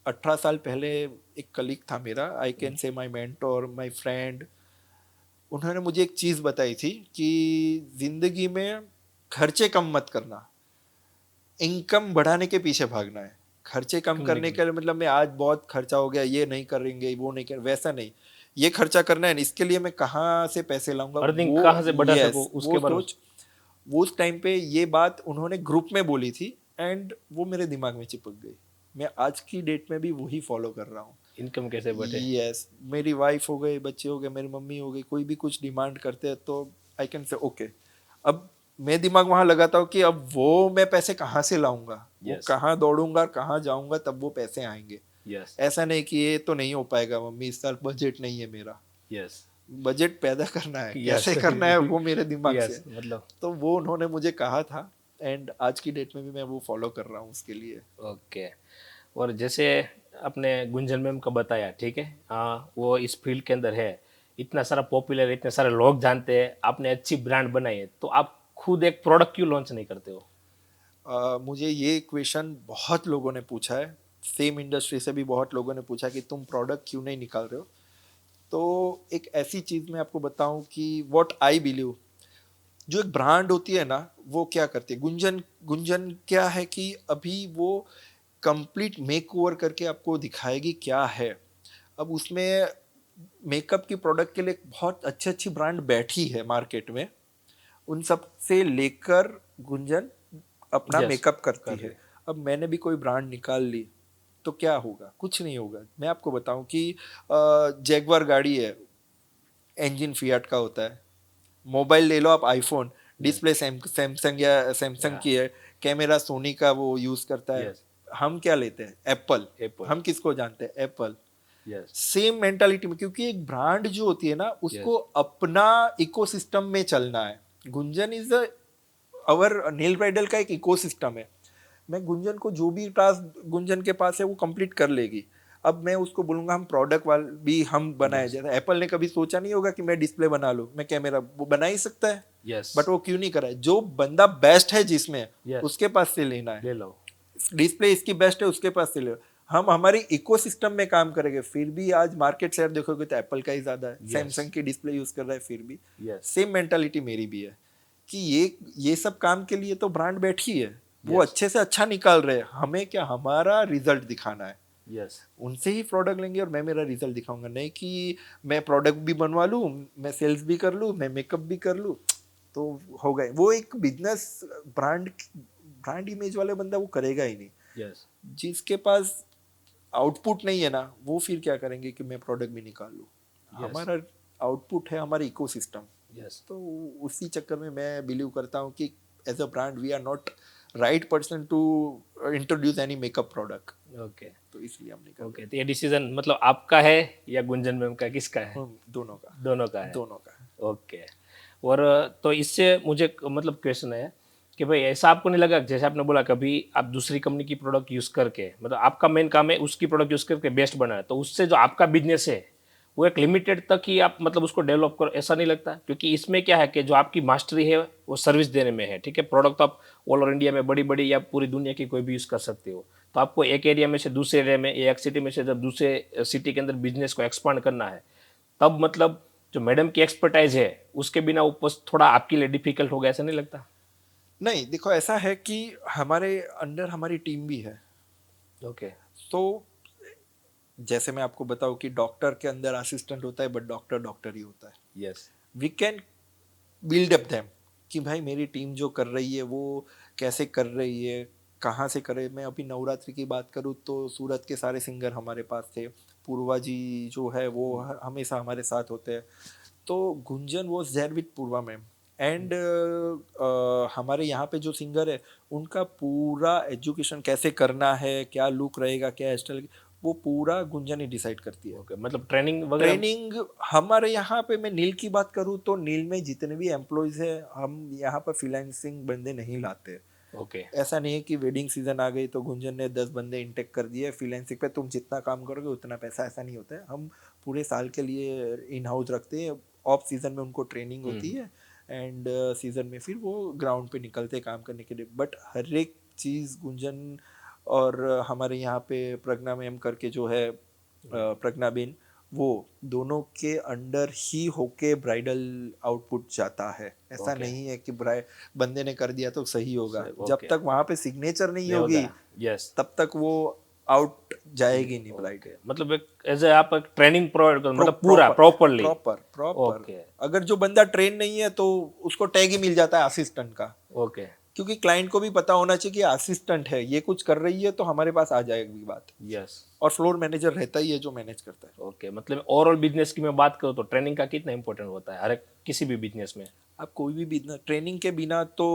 18 साल पहले एक कलीग था मेरा, आई कैन से माय मेंटोर, माय फ्रेंड। उन्होंने मुझे एक चीज़ बताई थी कि जिंदगी में खर्चे कम मत करना, इनकम बढ़ाने के पीछे भागना है। खर्चे कम करने के लिए मतलब मैं आज बहुत खर्चा हो गया, ये नहीं करेंगे, वो नहीं कर, वैसा नहीं। ये खर्चा करना है, इसके लिए मैं कहाँ से पैसे लाऊंगा, अर्निंग वो कहाँ से बढ़ा yes, सकूं, उसके वो बारे में। सोच। वो उस टाइम पे ये बात उन्होंने ग्रुप में बोली थी, एंड वो मेरे दिमाग में चिपक गई। मैं आज की डेट में भी वही फॉलो कर रहा हूँ। इनकम कैसे बढ़े? यस, मेरी वाइफ हो गई, बच्चे हो गए, मेरी मम्मी हो गई, कोई भी कुछ डिमांड करते हैं तो आई कैन से ओके। अब मैं दिमाग वहां लगाता हूँ कि अब वो मैं पैसे कहाँ से लाऊंगा, वो Yes. कहाँ दौड़ूंगा, कहाँ जाऊंगा, तब वो पैसे आएंगे। यस। ऐसा नहीं कि ये तो नहीं हो पाएगा मम्मी, इस साल बजट नहीं है मेरा। यस। बजट पैदा करना है, Yes. कैसे करना है वो मेरे दिमाग यस। से। मतलब तो वो उन्होंने मुझे कहा था, एंड आज की डेट में भी मैं वो फॉलो कर रहा हूँ उसके लिए। ओके। और जैसे आपने गुंजन मैम का बताया, ठीक है, हाँ, वो इस फील्ड के अंदर है, इतना सारा पॉपुलर, इतने सारे लोग जानते हैं, आपने अच्छी ब्रांड बनाई है, तो आप खुद एक प्रोडक्ट क्यों लॉन्च नहीं करते हो? मुझे ये क्वेश्चन बहुत लोगों ने पूछा है, सेम इंडस्ट्री से भी बहुत लोगों ने पूछा कि तुम प्रोडक्ट क्यों नहीं निकाल रहे हो। तो एक ऐसी चीज़ मैं आपको बताऊं कि व्हाट आई बिलीव, जो एक ब्रांड होती है ना, वो क्या करती है। गुंजन गुंजन क्या है कि अभी वो कंप्लीट मेक ओवर करके आपको दिखाएगी क्या है। अब उसमें मेकअप की प्रोडक्ट के लिए बहुत अच्छी अच्छी ब्रांड बैठी है मार्केट में, उन सब से लेकर गुंजन अपना Yes, मेकअप करती कर है। रही। अब मैंने भी कोई ब्रांड निकाल ली तो क्या होगा, कुछ नहीं होगा। मैं आपको बताऊं कि जैगवार गाड़ी है, इंजन फियाट का होता है। मोबाइल ले लो आप, आईफोन, डिस्प्ले सैमसंग या सैमसंग Yeah. की है, कैमरा सोनी का वो यूज करता है। Yes. हम क्या लेते हैं, एप्पल। Apple. हम किसको जानते हैं, एप्पल। यस। सेम मेंटालिटी में, क्योंकि एक ब्रांड जो होती है ना, उसको अपना इकोसिस्टम में चलना है। Gunjan is our Neel bridal का एक इकोसिस्टम है। मैं गुंजन को जो भी टास्क गुंजन के पास है वो कंप्लीट कर लेगी। अब मैं उसको बोलूंगा हम प्रोडक्ट वाल भी हम बनाए, जैसे एप्पल ने कभी सोचा नहीं होगा कि मैं डिस्प्ले बना लूं, मैं कैमरा, वो बना ही सकता है। यस। बट वो क्यों नहीं करा है, जो बंदा बेस्ट है जिसमें, Yes. उसके पास से लेना है। ले लो। डिस्प्ले इसकी बेस्ट है, उसके पास से ले लो। हम हमारी इकोसिस्टम में काम करेंगे। फिर भी आज मार्केट शेयर देखोगे तो एप्पल का ही ज्यादा है, सैमसंग की डिस्प्ले यूज कर रहा है फिर भी। यस। सेम मेंटालिटी मेरी भी है कि ये सब काम के लिए तो ब्रांड बैठी है, वो Yes. अच्छे से अच्छा निकाल रहे हैं। हमें क्या, हमारा रिजल्ट दिखाना है। यस। उनसे ही प्रोडक्ट लेंगे और मैं मेरा रिजल्ट दिखाऊंगा, नहीं कि मैं प्रोडक्ट भी बनवा लूँ, मैं सेल्स भी कर लूँ, मैं मेकअप भी कर लूँ, तो हो गए। वो एक बिजनेस ब्रांड इमेज वाले बंदा वो करेगा ही नहीं। यस। जिसके पास आउटपुट नहीं है ना, वो फिर क्या करेंगे कि मैं प्रोडक्ट भी निकाल लूँ। हमारा आउटपुट है हमारा इकोसिस्टम। यस। तो उसी चक्कर में मैं बिलीव करता हूँ कि as a brand we are not right person to introduce any makeup product. Okay. तो इसलिए हम निकाल ओके, तो ये डिसीजन मतलब आपका है या गुंजन मैम का, किसका है? दोनों का, दोनों का है। दोनों का। ओके। और तो इससे मुझे मतलब क्वेश्चन है कि भाई ऐसा आपको नहीं लगा, जैसे आपने बोला कभी आप दूसरी कंपनी की प्रोडक्ट यूज़ करके, मतलब आपका मेन काम है उसकी प्रोडक्ट यूज़ करके बेस्ट बनाना, तो उससे जो आपका बिजनेस है वो एक लिमिटेड तक ही आप मतलब उसको डेवलप करो, ऐसा नहीं लगता? क्योंकि इसमें क्या है कि जो आपकी मास्टरी है वो सर्विस देने में है, ठीक है। प्रोडक्ट तो आप ऑल ओवर इंडिया में बड़ी बड़ी या पूरी दुनिया की कोई भी यूज़ कर सकते हो, तो आपको एक एरिया में से दूसरे एरिया में, एक सिटी में से जब दूसरे सिटी के अंदर बिजनेस को एक्सपांड करना है, तब मतलब जो मैडम की एक्सपर्टाइज है उसके बिना वो पोस्ट थोड़ा आपके लिए डिफिकल्ट हो गया, ऐसा नहीं लगता? नहीं, देखो ऐसा है कि हमारे अंडर हमारी टीम भी है। ओके। तो जैसे मैं आपको बताऊं कि डॉक्टर के अंदर असिस्टेंट होता है, बट डॉक्टर डॉक्टर ही होता है। Yes. We can build up them कि भाई मेरी टीम जो कर रही है वो कैसे कर रही है, कहाँ से करे। मैं अभी नवरात्रि की बात करूँ तो सूरत के सारे सिंगर हमारे पास थे। पूर्वा जी जो है वो हमेशा हमारे साथ होते हैं। तो Gunjan was there with Purva ma'am and हमारे यहाँ पे जो सिंगर है उनका पूरा एजुकेशन कैसे करना है, क्या लुक रहेगा, क्या हेयर स्टाइल, वो पूरा गुंजन ही डिसाइड करती है। ओके, मतलब ट्रेनिंग वगैरह? ट्रेनिंग हमारे यहाँ पे, मैं नील की बात करूँ तो नील में जितने भी एम्प्लॉयज है हम यहाँ पर फ्रीलांसिंग बंदे नहीं लाते। ओके। ऐसा नहीं है कि वेडिंग सीजन आ गई तो गुंजन ने 10 बंदे इंटेक कर दिए फ्रीलांसिंग पे, तुम जितना काम करोगे उतना पैसा, ऐसा नहीं होता है। हम पूरे साल के लिए इन हाउस रखते हैं। ऑफ सीजन में उनको ट्रेनिंग होती है एंड सीजन में फिर वो ग्राउंड पे निकलते हैं काम करने के लिए। बट हर एक चीज़ गुंजन और हमारे यहाँ पे प्रज्ञा मैम करके जो है प्रज्ञा बेन, वो दोनों के अंडर ही होके ब्राइडल आउटपुट जाता है। ऐसा Okay. नहीं है कि बंदे ने कर दिया तो सही होगा। सही, जब okay. तक वहां पे सिग्नेचर नहीं नहीं होगी होगा। यस। तब तक वो आउट जाएगी नहीं ब्राइड। ओके, मतलब एक एज ए आप एक ट्रेनिंग प्रोवाइड कर, मतलब पूरा प्रॉपरली? Proper proper. ओके। अगर जो बंदा ट्रेन नहीं है तो उसको टैग ही मिल जाता है असिस्टेंट का, ओके। क्योंकि क्लाइंट को भी पता होना चाहिए कि असिस्टेंट है, ये कुछ कर रही है तो हमारे पास आ जाएगी बात। यस। और फ्लोर मैनेजर रहता ही है जो मैनेज करता है। ओके, मतलब ओवरऑल बिजनेस की मैं बात करूँ तो ट्रेनिंग का कितना इंपॉर्टेंट होता है हर एक किसी भी बिजनेस में? आप कोई भी बिजनेस ट्रेनिंग के बिना तो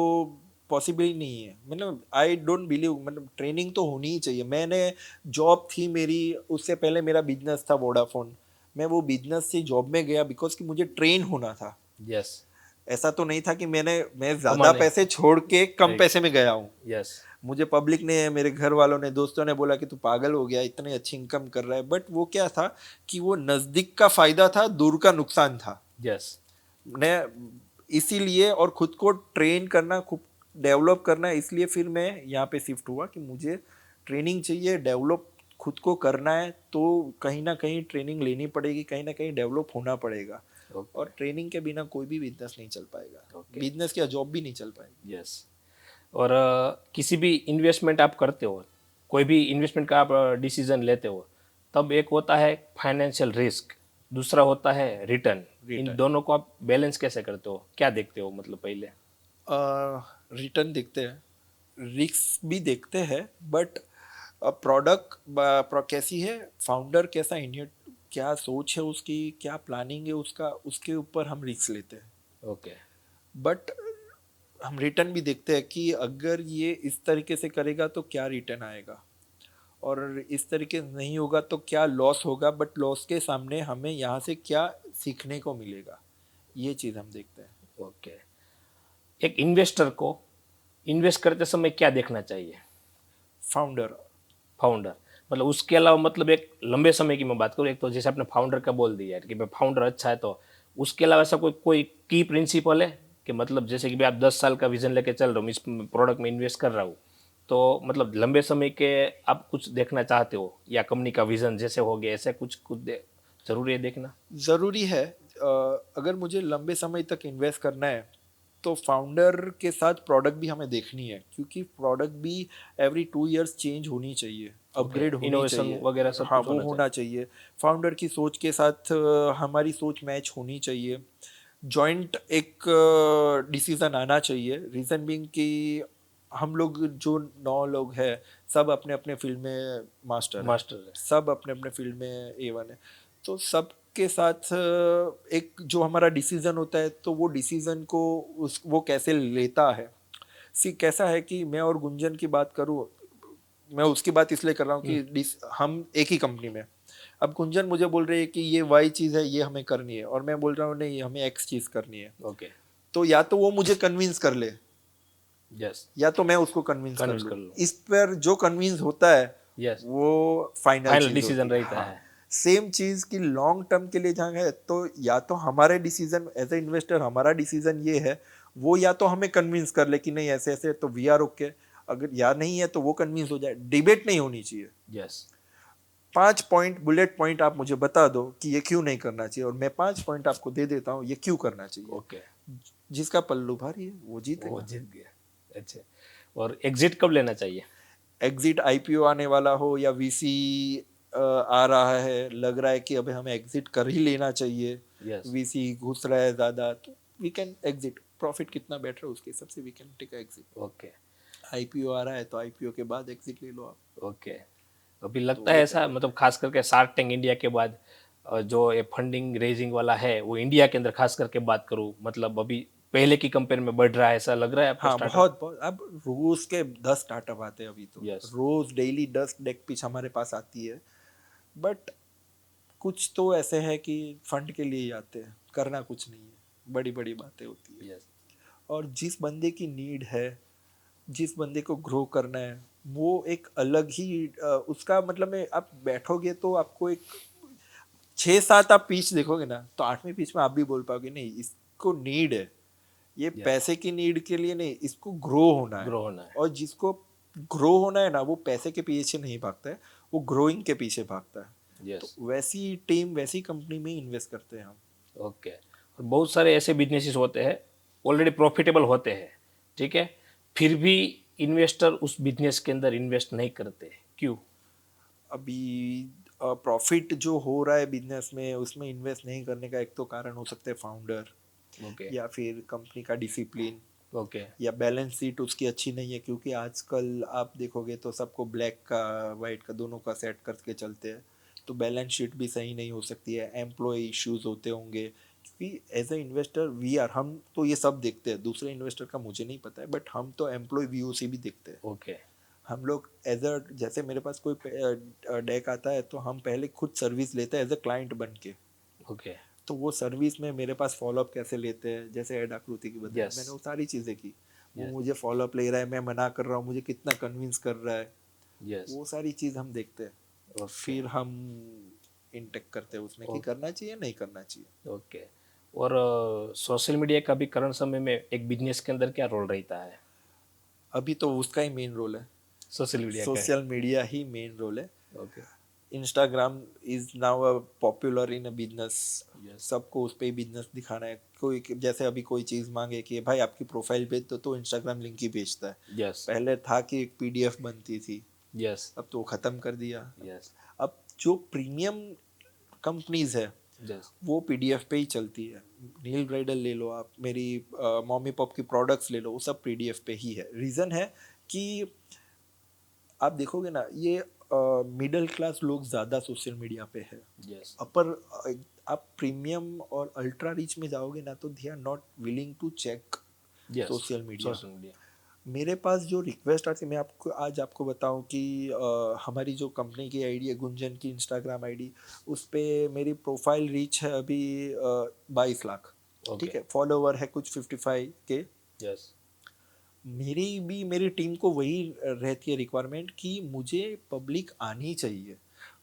पॉसिबल ही नहीं है। मतलब आई डोंट बिलीव, मतलब ट्रेनिंग तो होनी ही चाहिए। मैंने जॉब थी मेरी, उससे पहले मेरा बिजनेस था वोडाफोन। मैं वो बिजनेस से जॉब में गया बिकॉज कि मुझे ट्रेन होना था। यस। ऐसा तो नहीं था कि मैं ज्यादा कमाने। पैसे छोड़ के कम पैसे में गया हूँ। यस। मुझे पब्लिक ने, मेरे घर वालों ने, दोस्तों ने बोला कि तू पागल हो गया, इतनी अच्छी इनकम कर रहा है। बट वो क्या था कि वो नजदीक का फायदा था, दूर का नुकसान था। यस। मैं इसीलिए, और खुद को ट्रेन करना, खुद डेवलप करना, इसलिए फिर मैं यहाँ पे शिफ्ट हुआ कि मुझे ट्रेनिंग चाहिए, डेवलप खुद को करना है तो कहीं ना कहीं ट्रेनिंग लेनी पड़ेगी, कहीं ना कहीं डेवलप होना पड़ेगा। Okay. और ट्रेनिंग के बिना कोई भी बिजनेस नहीं चल पाएगा। Okay. बिजनेस क्या, जॉब भी नहीं चल पाएगी। यस। और किसी भी इन्वेस्टमेंट आप करते हो, कोई भी इन्वेस्टमेंट का आप डिसीजन लेते हो, तब एक होता है फाइनेंशियल रिस्क, दूसरा होता है रिटर्न। इन दोनों को आप बैलेंस कैसे करते हो, क्या देखते हो? मतलब पहले रिटर्न देखते हैं, रिस्क भी देखते हैं, बट प्रोडक्ट कैसी है, फाउंडर कैसा, इंडियन क्या सोच है उसकी, क्या प्लानिंग है उसका, उसके ऊपर हम रिस्क लेते हैं। ओके। बट हम रिटर्न भी देखते हैं कि अगर ये इस तरीके से करेगा तो क्या रिटर्न आएगा, और इस तरीके से नहीं होगा तो क्या लॉस होगा, बट लॉस के सामने हमें यहाँ से क्या सीखने को मिलेगा, ये चीज़ हम देखते हैं। ओके। एक इन्वेस्टर को इन्वेस्ट करते समय क्या देखना चाहिए? फाउंडर, मतलब उसके अलावा, मतलब एक लंबे समय की मैं बात करूँ, एक तो जैसे आपने फाउंडर का बोल दिया कि भाई फाउंडर अच्छा है, तो उसके अलावा ऐसा कोई की प्रिंसिपल है कि मतलब जैसे कि भाई आप 10 साल का विजन लेके चल रहे हो, इस प्रोडक्ट में इन्वेस्ट कर रहा हूँ, तो मतलब लंबे समय के आप कुछ देखना चाहते हो, या कंपनी का विजन जैसे हो गया ऐसे कुछ जरूरी है देखना? ज़रूरी है। अगर मुझे लंबे समय तक इन्वेस्ट करना है तो फाउंडर के साथ प्रोडक्ट भी हमें देखनी है, क्योंकि प्रोडक्ट भी एवरी 2 इयर्स चेंज होनी चाहिए, अपग्रेड होनी Innovation चाहिए वगैरह सब हाँ, कुछ वो होना होना चाहिए। फाउंडर की सोच के साथ हमारी सोच मैच होनी चाहिए। जॉइंट एक डिसीजन आना चाहिए। रीज़न बीइंग कि हम लोग जो 9 लोग हैं, सब अपने अपने फील्ड में मास्टर है, सब अपने अपने फील्ड में A1 है। तो सब के साथ एक जो हमारा डिसीजन होता है, तो वो डिसीजन को वो कैसे लेता है। कैसा है कि मैं और गुंजन की बात करूँ, मैं उसकी बात इसलिए कर रहा हूँ कि हम एक ही कंपनी में, अब गुंजन मुझे बोल रही है कि ये वाई चीज़ है, ये हमें करनी है, और मैं बोल रहा हूँ नहीं, हमें एक्स चीज़ करनी है। ओके। तो या तो वो मुझे कन्विंस कर ले, यस, या तो मैं उसको कन्विंस कर कर लूँ। लो। इस पर जो कन्विंस होता है यस, वो फाइनल डिसीजन रहता है। सेम चीज की लॉन्ग टर्म के लिए जहाँ है, तो या तो हमारे डिसीजन एज ए इन्वेस्टर, हमारा डिसीजन ये है, वो या तो हमें कन्विंस कर ले कि नहीं ऐसे ऐसे, तो वी आर ओके। अगर या नहीं है तो वो कन्विंस हो जाए, डिबेट नहीं होनी चाहिए। यस, 5 पॉइंट बुलेट पॉइंट आप मुझे बता दो कि ये क्यों नहीं करना चाहिए, और मैं 5 पॉइंट आपको दे देता हूँ ये क्यों करना चाहिए। ओके, जिसका पल्लू भारी है वो वो जीतेगा। जीत गया। अच्छा, और एग्जिट कब लेना चाहिए? एग्जिट आईपीओ आने वाला हो या वीसी आ रहा है, लग रहा है कि अभी हमें एग्जिट कर ही लेना चाहिए, यस, वीसी घुस रहा है ज़्यादा, तो वी कैन एग्जिट। प्रॉफिट कितना बेटर है उसके हिसाब से we can take exit. Okay, IPO आ रहा है तो आईपीओ के बाद एग्जिट ले लो आप। ओके। अभी लगता है ऐसा, मतलब खास करके शार्क टैंक इंडिया के बाद जो ये फंडिंग रेजिंग वाला है वो इंडिया के अंदर खास करके बात करूँ, मतलब अभी पहले की कंपेयर में बढ़ रहा है, ऐसा लग रहा है आपको हाँ, स्टार्टअप? बहुत बहुत। अब रोज के 10 स्टार्टअप आते हैं अभी तो। Yes. रोज डेली 10 डेक पिच हमारे पास आती है, बट कुछ तो ऐसे है कि फंड के लिए ही आते हैं, करना कुछ नहीं है, बड़ी बड़ी बातें होती है। यस, और जिस बंदे की नीड है, जिस बंदे को ग्रो करना है, वो एक अलग ही उसका मतलब है। आप बैठोगे तो आपको एक 6-7 आप पिच देखोगे ना, तो 8वीं पिच में आप भी बोल पाओगे नहीं इसको नीड है, ये पैसे की नीड के लिए नहीं, इसको ग्रो होना है। ग्रो होना है। और जिसको ग्रो होना है ना, वो पैसे के पीछे नहीं भागता है, वो ग्रोइंग के पीछे भागता है। तो यस, वैसी टीम वैसी कंपनी में इन्वेस्ट करते हैं हम। ओके। और बहुत सारे ऐसे बिजनेसेस होते हैं ऑलरेडी प्रॉफिटेबल होते हैं, ठीक है, फिर भी इन्वेस्टर उस बिजनेस के अंदर इन्वेस्ट नहीं करते, क्यों? अभी प्रॉफिट जो हो रहा है बिजनेस में, उसमें इन्वेस्ट नहीं करने का एक तो कारण हो सकता है फाउंडर, ओके, या फिर कंपनी का डिसिप्लिन, ओके, या बैलेंस शीट उसकी अच्छी नहीं है। क्योंकि आजकल आप देखोगे तो सबको ब्लैक का वाइट का दोनों का सेट करके चलते हैं, तो बैलेंस शीट भी सही नहीं हो सकती है। एम्प्लॉय इश्यूज होते होंगे, क्योंकि as a investor we are, हम तो ये सब देखते हैं। दूसरे इन्वेस्टर का मुझे नहीं पता है, बट हम तो एम्प्लॉय व्यू से भी देखते हैं। ओके, हम लोग एज अ, जैसे मेरे पास कोई डेक आता है तो हम पहले खुद सर्विस लेते हैं एज अ क्लाइंट बन के। ओके, तो वो सर्विस में मेरे पास फॉलोअप कैसे लेते हैं, जैसे एड आकृति की बताया, Yes. मैंने वो सारी चीज़ें की। वो Yes. मुझे फॉलोअप ले रहा है, मैं मना कर रहा हूँ, मुझे कितना कन्विंस कर रहा है, यस, वो सारी चीज़ हम देखते हैं। ओके, फिर हम इंटेक करते हैं उसमें कि करना चाहिए नहीं करना चाहिए। ओके। और सोशल मीडिया का भी करंट समय में एक बिजनेस के अंदर क्या रोल रहता है? अभी तो उसका ही मेन रोल है, सोशल मीडिया का है। सोशल मीडिया ही मेन रोल है। Okay, Instagram is now a popular in a business. Yes. सबको उस पर ही बिजनेस दिखाना है। कोई जैसे अभी कोई चीज़ मांगे कि भाई आपकी प्रोफाइल भेज दो, तो इंस्टाग्राम लिंक ही भेजता है। यस, पहले था कि एक पीडीएफ बनती थी, यस, अब तो ख़त्म कर दिया। यस, अब जो प्रीमियम कंपनीज है यस, वो पीडीएफ पे ही चलती है। नील ब्राइडल ले लो आप, मेरी मॉमी पॉप की प्रोडक्ट्स ले लो, वो सब पीडीएफ पे ही है। रीज़न है कि आप देखोगे ना, ये मिडिल क्लास लोग ज़्यादा सोशल मीडिया पे है। यस, अपर आप प्रीमियम और अल्ट्रा रिच में जाओगे ना, तो they are not willing to check yes, social media. Social media, मेरे पास जो रिक्वेस्ट आती है, मैं आपको आज आपको बताऊं कि हमारी जो कंपनी की आईडी है गुंजन की इंस्टाग्राम आईडी, उस पे मेरी प्रोफाइल रीच है अभी 22 लाख। ओके, ठीक है, फॉलोवर है कुछ 55 के। यस, मेरी टीम को वही रहती है रिक्वायरमेंट कि मुझे पब्लिक आनी चाहिए,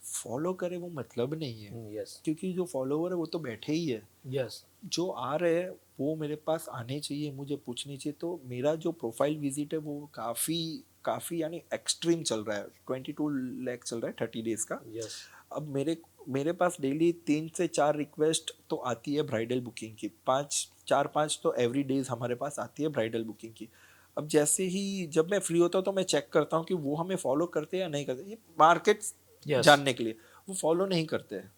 फॉलो करे वो मतलब नहीं है। यस, क्योंकि जो फॉलोवर है वो तो बैठे ही है, यस, जो आ रहे हैं वो मेरे पास आने चाहिए, मुझे पूछनी चाहिए। तो मेरा जो प्रोफाइल विजिट है वो काफ़ी यानी एक्सट्रीम चल रहा है। 22 लाख चल रहा है 30 डेज का। यस, अब मेरे पास डेली 3 से 4 रिक्वेस्ट तो आती है ब्राइडल बुकिंग की, 4-5 तो एवरी डेज हमारे पास आती है ब्राइडल बुकिंग की। अब जैसे ही जब मैं फ्री होता हूँ तो मैं चेक करता हूँ कि वो हमें फॉलो करते हैं या नहीं करते। ये मार्केट Yes. जानने के लिए वो फॉलो नहीं करते हैं,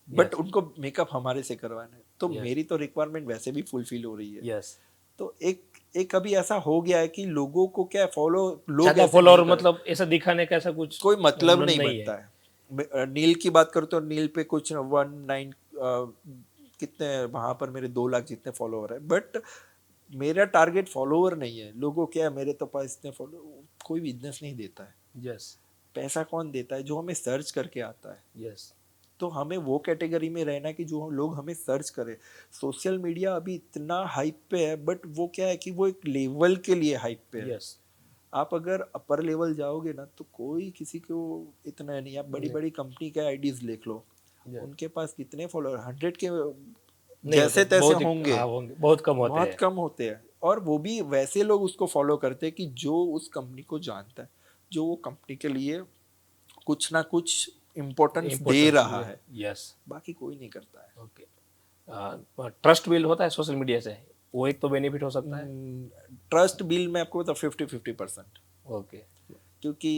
बट उनको मेकअप हमारे से करवाना है। तो Yes. मेरी तो रिक्वायरमेंट वैसे भी फुलफिल हो रही है। यस। तो एक अभी ऐसा हो गया है कि लोगों को क्या फॉलो, लोग ज्यादा ऐसे फॉलोअर नहीं कर- मतलब ऐसा दिखाने का ऐसा कुछ कोई मतलब नहीं है। बनता है। नील की बात करूँ तो नील पे कुछ 19 कितने वहां पर मेरे 2 लाख जितने फॉलोअर है, बट मेरा टारगेट फॉलोअर नहीं है। लोगों क्या है, मेरे तो पास इतने फॉलो, कोई बिजनेस नहीं देता है। यस, पैसा कौन देता है? जो हमें सर्च करके आता है। यस, तो हमें वो कैटेगरी में रहना है कि जो लोग हमें सर्च करें। सोशल मीडिया अभी इतना हाइप पे है, बट वो क्या है कि वो एक लेवल के लिए हाइप पे है। यस, आप अगर अपर लेवल जाओगे ना तो कोई किसी को इतना नहीं। आप बड़ी बड़ी कंपनी के आईडीज देख लो, उनके पास कितने फॉलोअर 100 के जैसे होते, तैसे बहुत ही- होंगे, हाँ, बहुत कम होते बहुत हैं। कम होते हैं। और वो भी वैसे लोग उसको फॉलो करते हैं कि जो उस कंपनी को जानता है, जो वो कंपनी के लिए कुछ ना कुछ इम्पोर्टेंस दे रहा है, यस बाकी कोई नहीं करता है। ओके। ट्रस्ट बिल्ड होता है सोशल मीडिया से, वो एक तो बेनिफिट हो सकता है। ट्रस्ट बिल मैं आपको बताऊँ 50-50%, ओके। क्योंकि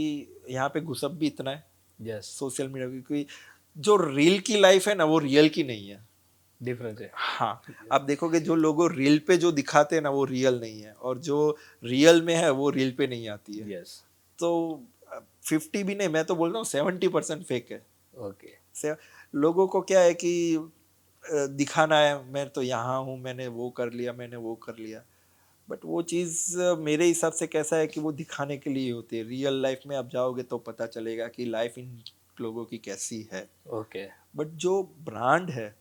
यहाँ पे घुसप भी इतना है यस, सोशल मीडिया, क्योंकि जो रील की लाइफ है ना वो रियल की नहीं है। डिफरेंस है। हाँ, आप देखोगे जो लोगों रील पे जो दिखाते हैं ना वो रियल नहीं है, और जो रियल में है वो रील पे नहीं आती है। यस, तो 50 भी नहीं, मैं तो बोल रहा हूँ 70% फेक है। ओके। से लोगों को क्या है कि दिखाना है, मैं तो यहाँ हूँ, मैंने वो कर लिया, मैंने वो कर लिया, बट वो चीज़ मेरे हिसाब से कैसा है कि वो दिखाने के लिए होती है। रियल लाइफ में आप जाओगे तो पता चलेगा कि लाइफ इन लोगों की कैसी है। ओके। बट जो ब्रांड है,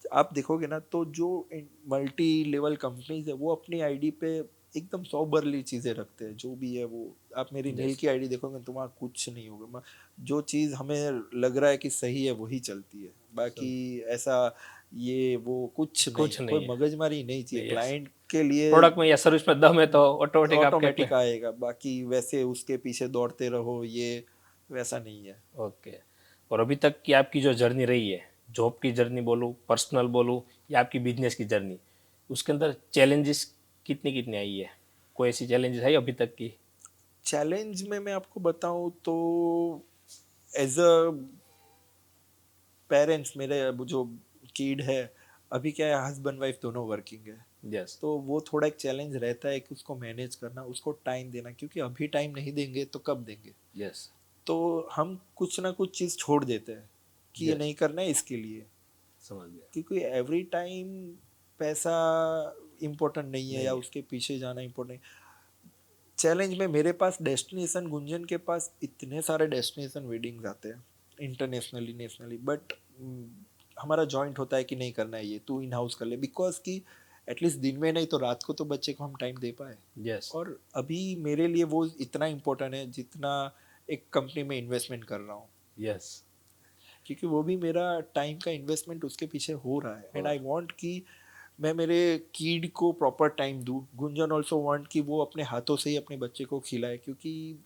आप देखोगे ना, तो जो मल्टी लेवल कंपनीज है वो अपनी आईडी पे एकदम सॉबरली चीज़ें रखते हैं। जो भी है वो, आप मेरी नेल की आईडी देखोगे तो वहाँ कुछ नहीं होगा, जो चीज़ हमें लग रहा है कि सही है वही चलती है, बाकी ऐसा ये वो कुछ नहीं, नहीं कोई है। मगजमारी नहीं चाहिए। Yes. क्लाइंट के लिए प्रोडक्ट में या सर्विस में दम है तो ऑटोमेटिक आपके ऑटोमेटिक आएगा, बाकी वैसे उसके पीछे दौड़ते रहो, ये वैसा नहीं है। ओके। और अभी तक की आपकी जो जर्नी रही है, जॉब की जर्नी बोलूँ, पर्सनल बोलूँ या आपकी बिजनेस की जर्नी, उसके अंदर चैलेंजेस कितनी कितनी आई है? कोई ऐसी चैलेंजेस आई अभी तक की? चैलेंज में मैं आपको बताऊं तो एज अ पेरेंट्स, मेरे अब जो किड है, अभी क्या है, हस्बैंड वाइफ दोनों वर्किंग है, यस, तो वो थोड़ा एक चैलेंज रहता है कि उसको मैनेज करना, उसको टाइम देना, क्योंकि अभी टाइम नहीं देंगे तो कब देंगे। यस, तो हम कुछ ना कुछ चीज़ छोड़ देते हैं कि ये Yes. नहीं करना है इसके लिए, समझ गया। क्योंकि एवरी टाइम पैसा इम्पोर्टेंट नहीं है या उसके पीछे जाना इम्पोर्टेंट नहीं। चैलेंज में मेरे पास डेस्टिनेशन, गुंजन के पास इतने सारे डेस्टिनेशन वेडिंग्स आते हैं इंटरनेशनली नेशनली, बट हमारा जॉइंट होता है कि नहीं करना है, ये तू इन हाउस कर ले, बिकॉज कि एटलीस्ट दिन में नहीं तो रात को तो बच्चे को हम टाइम दे पाए। यस, और अभी मेरे लिए वो इतना इम्पोर्टेंट है जितना एक कंपनी में इन्वेस्टमेंट कर रहा हूँ, यस, क्योंकि वो भी मेरा टाइम का इन्वेस्टमेंट उसके पीछे हो रहा है। एंड आई वांट कि मैं मेरे किड को प्रॉपर टाइम दूँ। गुंजन ऑल्सो वांट कि वो अपने हाथों से ही अपने बच्चे को खिलाए, क्योंकि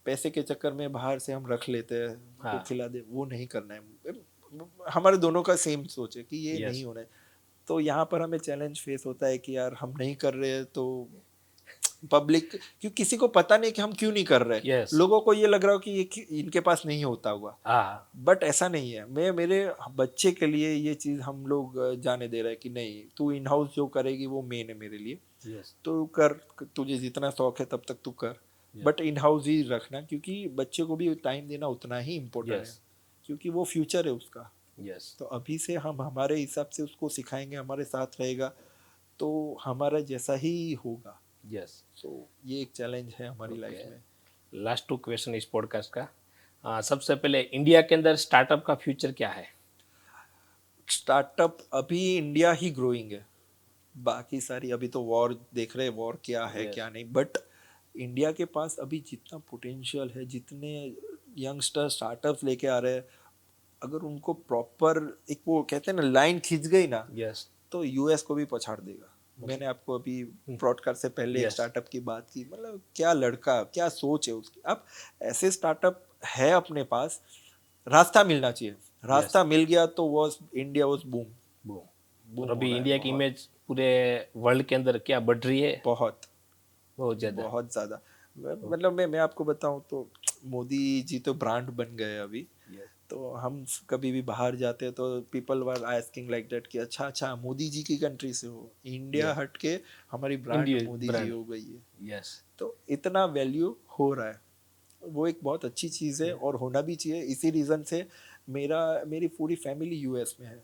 पैसे के चक्कर में बाहर से हम रख लेते हैं हाँ। तो खिला दे, वो नहीं करना है। हमारे दोनों का सेम सोच है कि ये Yes. नहीं होना है। तो यहाँ पर हमें चैलेंज फेस होता है कि यार हम नहीं कर रहे हैं तो पब्लिक, क्योंकि किसी को पता नहीं कि हम क्यों नहीं कर रहे। Yes. लोगों को ये लग रहा हो कि ये इनके पास नहीं होता होगा, हाँ, बट ऐसा नहीं है। मैं मेरे बच्चे के लिए ये चीज़ हम लोग जाने दे रहे हैं कि नहीं, तू इन हाउस जो करेगी वो मेन है मेरे लिए, यस, तो कर, तुझे जितना शौक है तब तक तू कर, बट इन हाउस ही रखना, क्योंकि बच्चे को भी टाइम देना उतना ही इम्पोर्टेंट Yes. है, क्योंकि वो फ्यूचर है उसका। यस, तो अभी से हम हमारे हिसाब से उसको सिखाएंगे, हमारे साथ रहेगा तो हमारा जैसा ही होगा। यस। तो ये एक चैलेंज है हमारी लाइफ में। लास्ट 2 क्वेश्चन इस पॉडकास्ट का। सबसे पहले इंडिया के अंदर स्टार्टअप का फ्यूचर क्या है? स्टार्टअप अभी इंडिया ही ग्रोइंग है, बाकी सारी अभी तो वॉर देख रहे हैं, वॉर क्या है Yes. क्या नहीं, बट इंडिया के पास अभी जितना पोटेंशियल है, जितने यंगस्टर स्टार्टअप्स लेके आ रहे हैं, अगर उनको प्रॉपर एक वो कहते हैं ना लाइन खींच गई ना, यस, तो यूएस को भी पछाड़ देगा। मैंने आपको अभी ब्रॉडकास्ट से पहले एक Yes. स्टार्टअप की बात की, मतलब क्या लड़का, क्या सोच है उसकी। अब ऐसे स्टार्टअप है अपने पास, रास्ता मिलना चाहिए, रास्ता मिल गया तो was India was boom. Boom. और अभी इंडिया की इमेज पूरे वर्ल्ड के अंदर क्या बढ़ रही है? बहुत बहुत ज़्यादा। बहुत ज़्यादा। मतलब मैं आपको बताऊं तो मोदी जी तो ब्रांड बन गए अभी। तो हम कभी भी बाहर जाते हैं तो people were asking like that कि अच्छा मोदी जी की कंट्री से हो, इंडिया हट के हमारी ब्रांड मोदी जी हो गई है। यस, तो इतना वैल्यू हो रहा है, वो एक बहुत अच्छी चीज़ है और होना भी चाहिए। इसी रीज़न से मेरी पूरी फैमिली यूएस में है,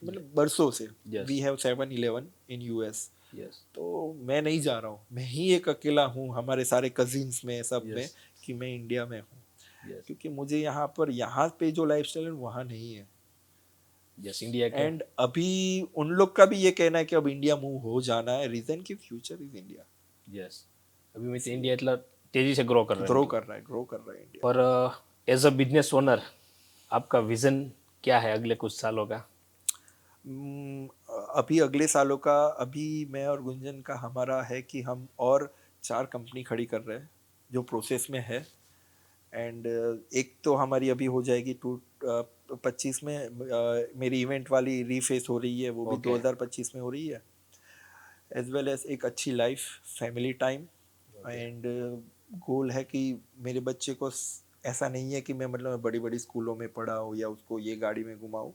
मतलब बरसों से। Yes. We have 7-Eleven in US. Yes, तो मैं नहीं जा रहा हूँ, मैं ही एक अकेला हूँ हमारे सारे कजिन्स में सब में कि मैं इंडिया में हूँ, क्योंकि मुझे यहाँ पे जो लाइफस्टाइल है वहाँ नहीं है। यस, इंडिया के। एंड अभी उन लोग का भी ये कहना है कि अब इंडिया मूव हो जाना है, रीजन की फ्यूचर इज इंडिया। यस, अभी मैं इंडिया इतना तेजी से ग्रो कर रहा है। ग्रो कर रहा है इंडिया। और एज अ बिजनेस ओनर आपका विजन क्या है अगले कुछ सालों का? अभी अगले सालों का, अभी मैं और गुंजन का हमारा है कि हम और 4 कंपनी खड़ी कर रहे हैं जो प्रोसेस में है। एंड एक तो हमारी अभी हो जाएगी 25 में, मेरी इवेंट वाली रीफेस हो रही है, वो भी Okay. 2025 में हो रही है, एज वेल एज एक अच्छी लाइफ, फैमिली टाइम, एंड गोल है कि मेरे बच्चे को ऐसा नहीं है कि मैं मतलब बड़ी बड़ी स्कूलों में पढ़ाऊँ या उसको ये गाड़ी में घुमाऊँ,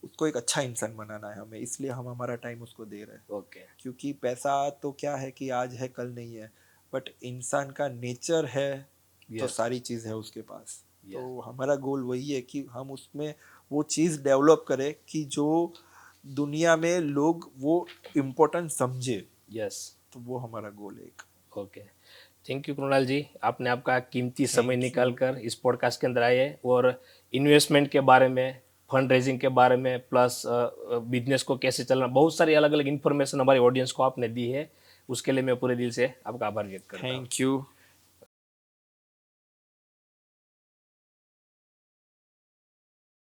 उसको एक अच्छा इंसान बनाना है हमें, इसलिए हम हमारा टाइम उसको दे रहे हैं। ओके क्योंकि पैसा तो क्या है कि आज है कल नहीं है, बट इंसान का नेचर है तो Yes. सारी चीज़ है उसके पास। Yes. तो हमारा गोल वही है कि हम उसमें वो चीज़ डेवलप करें कि जो दुनिया में लोग वो इम्पोर्टेंट समझे, यस तो वो हमारा गोल है एक। ओके थैंक यू कृणाल जी, आपने आपका कीमती समय निकाल कर इस पॉडकास्ट के अंदर आए और इन्वेस्टमेंट के बारे में, फंड रेजिंग के बारे में, प्लस बिजनेस को कैसे चलना, बहुत सारी अलग अलग इन्फॉर्मेशन हमारे ऑडियंस को आपने दी है। उसके लिए मैं पूरे दिल से आपका आभार व्यक्त करता हूँ। Thank you.